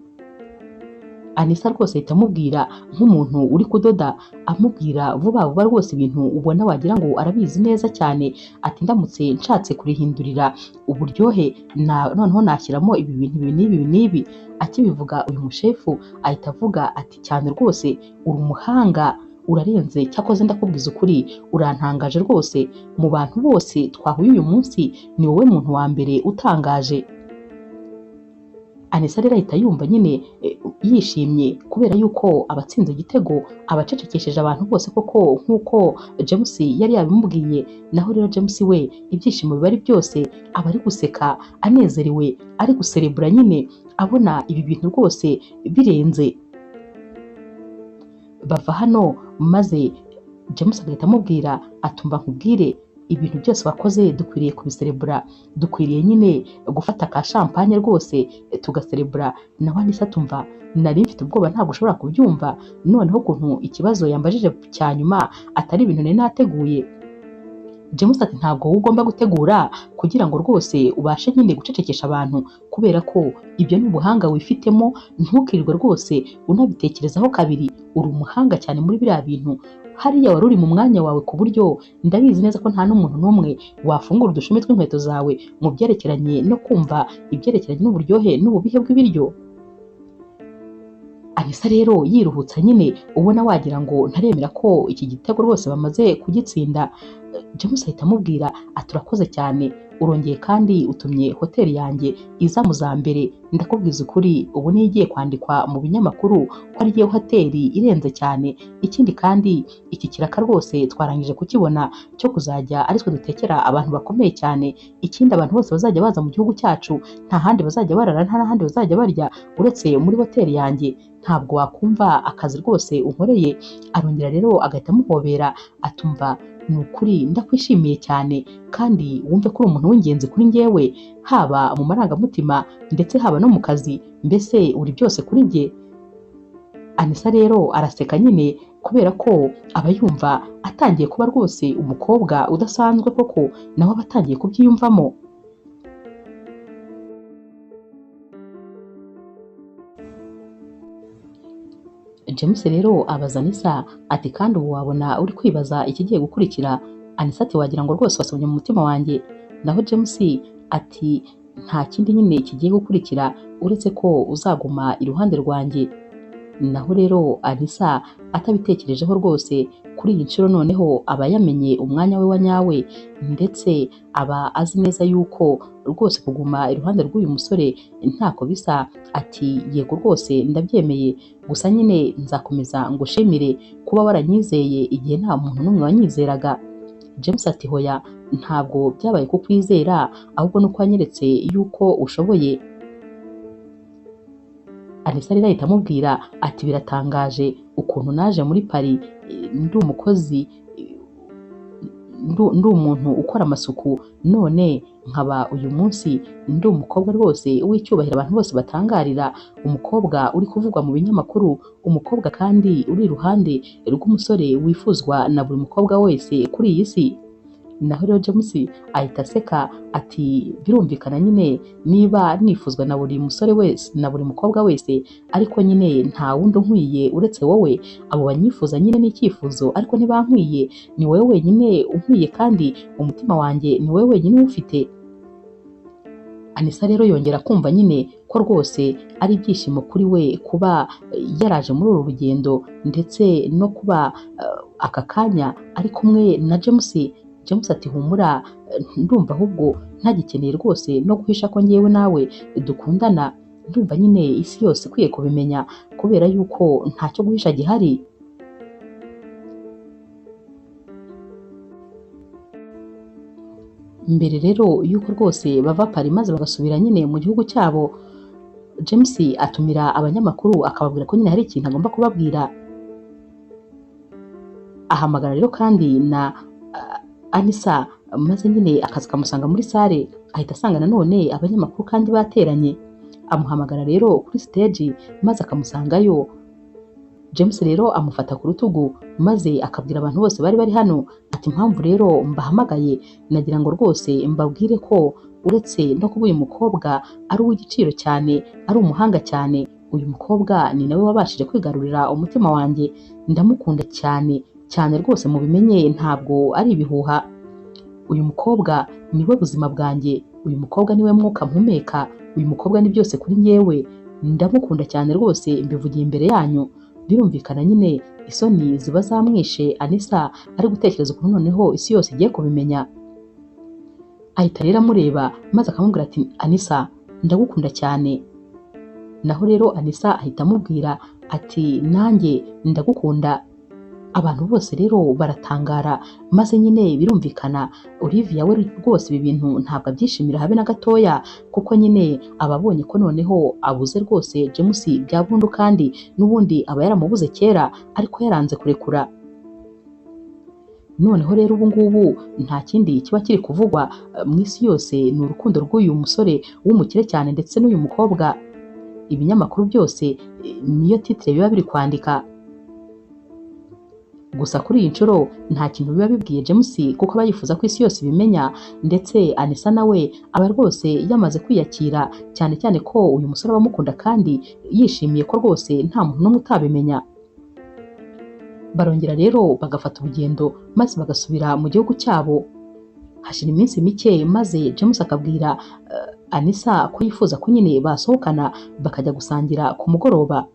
Anisa rwose ahita amubwira nk'umuntu uri kudoda, amubwira vuba vuba rwose ibintu ubona wagira ngo arabizi neza cyane. Ati ndamutse nshatse kurihindurira uburyohe noneho nashyiramo ibi bintu ibi n'ibi n'ibi. Akibivuga uyu mushefu ahita avuga ati cyane rwose uri umuhanga, urarenze, cyakoze ndakubwiza ukuri urantangaje rwose, mu bantu bose twahuye uyu munsi ni wowe muntu wa mbere utangaje. Anisa rero ahita yumva nyine yishimye kubera yuko abatsinze igitego abacecekesheje abantu bose koko nk'uko James yari yabimubwiye. Naho rero James we ibyishimo biba ari byose, aba ari guseka anezerewe, ari guserebura nyine abona ibi bintu rwose birenze. Bava hano maze James agahita amubwira atumva nkubwire ibintu byose wakoze dukwiriye kubiserebura, dukwiriye nyine gufata ka champagne rwose tugaserebura. Naho Anisa atumva nari mfite ubwoba ntabwo ushobora kubyumva, noneho ukuntu ikibazo yambajije cya nyuma atari ibintu nari nateguye. James ati ntabwo wowe ugomba gutegura kugira ngo rwose ubashe nyine gucecekesha abantu, kubera ko ibyo ni ubuhanga wifitemo, ntukirirwe rwose unabitekerezaho kabiri. Uri umuhanga cyane muri biriya bintu, hariya wari uri mu mwanya wawe ku buryo ndabizi neza ko nta n'umuntu n'umwe wafungura udushumi tw'inkweto zawe mu byerekeranye no kumva ibyerekeranye n'uburyohe n'ububihe bw'ibiryo. Anisa rero yiruhutsa nyine ubona wagira ngo ntaremera ko iki gitego rwose bamaze kugitsinda. James ahita amubwira ati urakoze cyane, urongeye kandi utumye hoteli yanjye iza mu za mbere. Ndakubwiza ukuri ubu niyo igiye kwandikwa mu binyamakuru ko ari yo hoteli irenze cyane. Ikindi kandi iki kiraka rwose twarangije kukibona cyo kuzajya ari twe dutekera abantu bakomeye cyane. Ikindi abantu bose bazajya baza mu gihugu cyacu nta handi bazajya barara, nta n'ahandi bazajya barya uretse muri hoteli yanjye. Ntabwo wakumva akazi rwose unkoreye. Arongera rero agahita amuhobera atumva ni ukuri ndakwishimiye cyane kandi wumve ko uri umuntu w'ingenzi kuri njyewe, haba mu marangamutima ndetse haba no mu kazi, mbese uri byose kuri njye. Anisa rero araseka nyine kubera ko aba yumva atangiye kuba rwose umukobwa udasanzwe koko, nawe aba atangiye kubyiyumvamo. James rero abaza Anisa ati kandi ubu wabona uri kwibaza ikigiye gukurikira? Anisa ati wagira ngo rwose wasomye mu mutima wanjye. Naho James ati nta kindi nyine kigiye gukurikira uretse ko uzaguma iruhande rwanjye. Naho rero Anisa atabitekerejeho rwose kuri iyi nshuro noneho aba yamenye umwanya we wa nyawe, ndetse aba azi neza yuko rwose kuguma iruhande rw'uyu musore ntako bisa. Ati yego rwose ndabyemeye, gusa nyine nzakomeza ngushimire kuba waranyizeye igihe nta muntu n'umwe wanyizeraga. James ati hoya, ntabwo byabaye kukwizera ahubwo nuko wanyeretse yuko ushoboye. Anisa rero ahita amubwira ati biratangaje ukuntu naje muri Paris ndi umukozi, ndi umuntu ukora amasuku, none nkaba uyu munsi ndi umukobwa rwose w'icyubahiro abantu bose batangarira, umukobwa uri kuvugwa mu binyamakuru, umukobwa kandi uri iruhande rw'umusore wifuzwa na buri mukobwa wese kuri iyi si. Naho rero James ahita aseka ati birumvikana nyine niba nifuzwa na buri musore wese na buri mukobwa wese, ariko nyine nta wundi unkwiye uretse wowe. Abo banyifuza nyine n'icyifuzo ariko ntibankwiye, ni wowe wenyine unkwiye kandi umutima wanjye ni wowe wenyine uwufite. Anisa rero yongera kumva nyine ko rwose ari ibyishimo kuri we kuba yaraje muri uru rugendo, ndetse no kuba aka kanya ari kumwe na James. James ati humura, ndumva ahubwo ntagikeneye rwose no guhisha ko ngewe nawe dukundana. Ndumva nyine isi yose ikwiye kubimenya kubera yuko ntacyo guhisha gihari. Mbere rero yuko rwose bava Paris maze bagasubira nyine mu gihugu cyabo, James atumira abanyamakuru akababwira ko nyine hari ikintu agomba kubabwira. Ahamagara rero kandi na Anisa maze nyine akazi kamusanga muri sale. ahita asanga nanone abanyamakuru kandi bateranye, amuhamagara rero kuri stage maze akamusangayo. James rero amufata ku rutugu maze akabwira abantu bose bari bari hano ati impamvu rero mbahamagaye nagira ngo rwose mbabwire ko uretse no kuba uyu mukobwa ari uw'igiciro cyane, ari umuhanga cyane, uyu mukobwa ni nawe wabashije kwigarurira umutima wanjye, ndamukunda cyane cyane rwose mubimenye ntabwo ari ibihuha. Uyu mukobwa niwe buzima bwanjye, uyu mukobwa niwe mwuka mpumeka, uyu mukobwa ni byose kuri njyewe, ndamukunda cyane rwose mbivugiye imbere yanyu. Birumvikana nyine isoni ziba zamwishe Anisa ari gutekereza ukuntu noneho isi yose igiye kubimenya. Ahita rero amureba maze akamubwira ati Anisa ndagukunda cyane. Naho rero Anisa ahita amubwira ati nanjye ndagukunda. Abantu bose rero baratangara maze nyine birumvikana Olivia we rwose ibi bintu ntabwo abyishimira habe na gatoya, kuko nyine ababonye ko noneho abuze rwose James bya burundu kandi n'ubundi aba yaramubuze kera ariko yaranze kurekura. Noneho rero ubu ngubu nta kindi kiba kiri kuvugwa mu isi yose, ni urukundo rw'uyu musore w'umukire cyane ndetse n'uyu mukobwa. Ibinyamakuru byose niyo titre biba biri kwandika. Gusa kuri iyi nshuro nta kintu biba bibwiye James kuko aba yifuza ko isi yose ibimenya, ndetse Anisa nawe aba rwose yamaze kwiyakira, cyane cyane ko uyu musore abamukunda kandi yishimiye ko rwose nta muntu n'umwe utabimenya. Barongera rero bagafata urugendo maze bagasubira mu gihugu cyabo. Hashira iminsi mike maze James akabwira Anisa ko yifuza ko nyine basohokana bakajya gusangira ku mugoroba.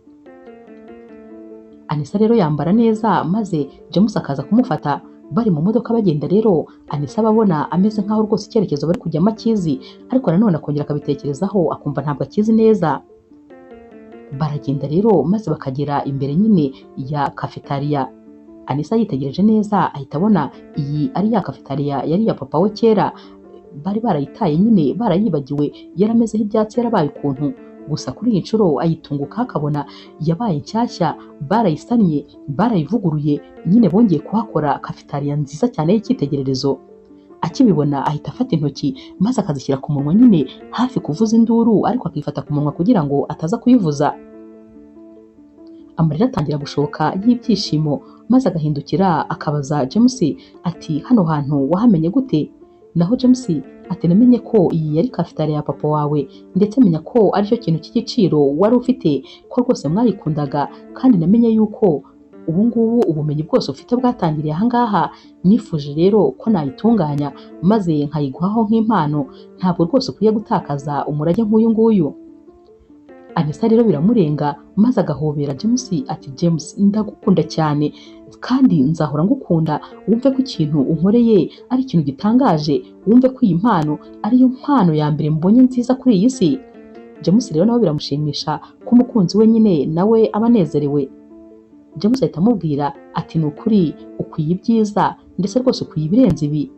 Anisa rero yambara neza maze James akaza kumufata. Bari mu modoka bagenda rero Anisa ababona ameze nkaho rwose icyerekezo bari kujyamo akizi, ariko nanone akongera akabitekerezaho akumva ntabwo akizi neza. Baragenda rero maze bakagera imbere nyine ya cafetaria. Anisa yitegereje neza ahita abona iyi ari ya cafetaria yari ya papa we kera, bari barayitaye nyine barayibagiwe, yaramezeho ibyatsi yarabaye ukuntu. Gusa kuri iyi nshuro ayitunguka akabona yabaye nshyashya, barayisannye barayivuguruye, nyine bongeye kuhakora cafetaria nziza cyane y'icyitegererezo. Akibibona ahita afata intoki maze akazishyira ku munwa nyine hafi kuvuza induru, ariko akifata ku munwa kugira ngo ataza kuyivuza. Amarira atangira gushoka y'ibyishimo maze agahindukira akabaza James ati hano hantu wahamenye gute? Naho James ati namenye ko iyi yari cafetaria ya papa wawe, ndetse menya ko aricyo kintu cy'igiciro wari ufite, ko rwose mwayikundaga, kandi namenye yuko ubu ngubu ubumenyi bwose ufite bwatangiriye ahangaha. Nifuje rero ko nayitunganya maze nkayiguhaho nk'impano, ntabwo rwose ukwiye gutakaza umurage nk'uyu nguyu. Anisa rero biramurenga maze agahobera James ati James ndagukunda cyane kandi nzahora ngukunda, wumve ko ikintu unkoreye ari ikintu gitangaje, wumve ko iyi mpano ariyo mpano ya mbere mbonye nziza kuri iyi si. James rero nawe biramushimisha ko umukunzi we nyine nawe aba anezerewe. James ahita amubwira ati ni ukuri ukwiye ibyiza, ndetse rwose ukwiye ibirenze ibi.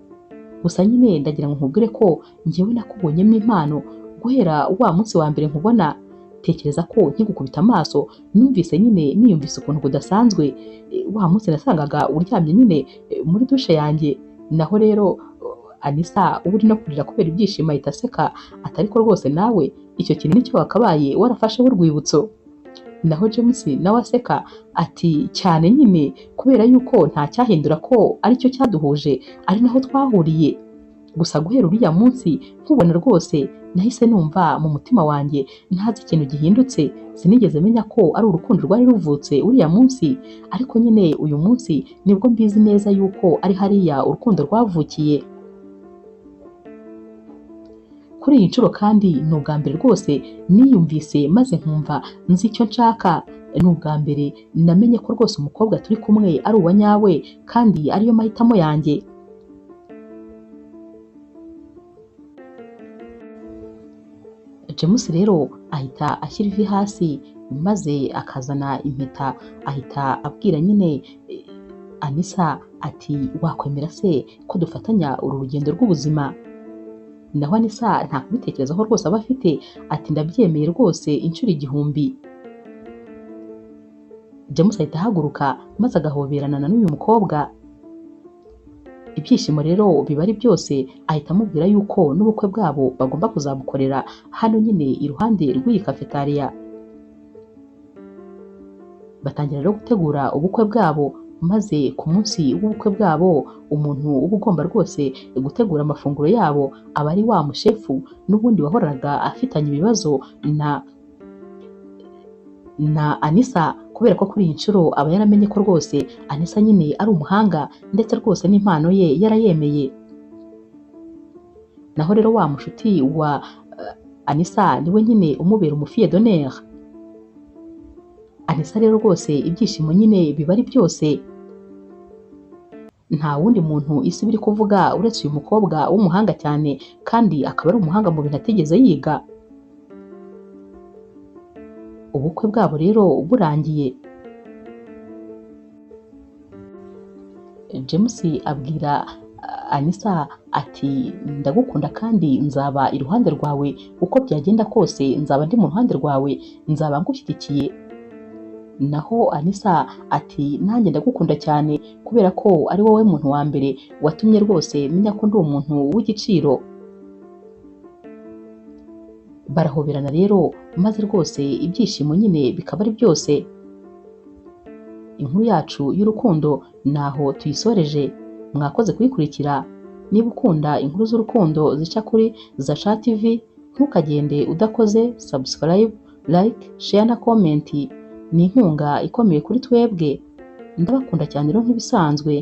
Gusa nyine ndagira ngo nkubwire ko njyewe nakubonyemo impano guhera wa munsi wa mbere nkubona. Tekereza ko nkigukubita amaso numvise nyine niyumvise ukuntu kudasanzwe. Wa munsi nasangaga uryamye nyine muri dushe yanjye. Naho rero Anisa uba uri no kurira kubera ibyishimo ahita aseka ati ariko rwose nawe icyo kintu nicyo wakabaye warafasheho urwibutso. Naho James nawe aseka ati cyane nyine, kubera yuko nta cyahindura ko aricyo cyaduhuje, ari naho twahuriye. Gusa guhera uriya munsi nkubona rwose nahise numva mu mutima wanjye ntazi ikintu gihindutse. Sinigeze menya ko ari urukundo rwari ruvutse uriya munsi, ariko nyine uyu munsi nibwo mbizi neza yuko ari hariya urukundo rwavukiye. Kuri iyi nshuro kandi ni ubwa mbere rwose niyumvise maze nkumva nzi icyo nshaka. Ni ubwa mbere namenye ko rwose umukobwa turi kumwe ari uwa nyawe kandi ariyo mahitamo yanjye. James rero ahita ashyira ivi hasi maze akazana impeta, ahita abwira nyine Anisa ati wakwemera se ko dufatanya uru rugendo rw'ubuzima? Naho Anisa nta kubitekerezaho rwose aba afite ati ndabyemeye rwose inshuro 1000. James ahita ahaguruka maze agahoberana n'uyu mukobwa. Ibyishimo rero biba ari byose, ahita amubwira yuko n'ubukwe bwabo bagomba kuzabukorera hano nyine iruhande rw'iyi cafetaria. Batangira rero gutegura ubukwe bwabo, maze ku munsi w'ubukwe bwabo umuntu uba ugomba rwose gutegura amafunguro yabo aba ari wa mushefu n'ubundi wahoraga afitanye ibibazo na Anisa, kubera ko kuri iyi nshuro aba yaramenye ko rwose Anisa nyine ari umuhanga ndetse rwose n'impano ye yarayemeye. Naho rero wa mushuti wa Anisa niwe nyine umubera umufiye d'honneur. Anisa rero rwose ibyishimo nyine biba ari byose, nta wundi muntu isi biri kuvuga uretse uyu mukobwa w'umuhanga cyane kandi akaba ari umuhanga mu bintu atigeze yiga. Ubukwe bwabo rero burangiye, James abwira Anisa ati ndagukunda kandi nzaba iruhande rwawe, uko byagenda kose nzaba ndi mu ruhande rwawe, nzaba ngushyigikiye. Naho Anisa ati nanjye ndagukunda cyane kubera ko ari wowe muntu wa mbere watumye rwose menya ko ndi umuntu w'igiciro. Barahoberana rero maze rwose ibyishimo nyine bikaba ari byose. Inkuru yacu y'urukundo naho tuyisoreje. Mwakoze kuyikurikira. Niba ukunda inkuru z'urukundo zica kuri Zasha TV, ntukagende udakoze subscribe, like, share na comment. Ni inkunga ikomeye kuri twebwe. Ndabakunda cyane rero nk'ibisanzwe.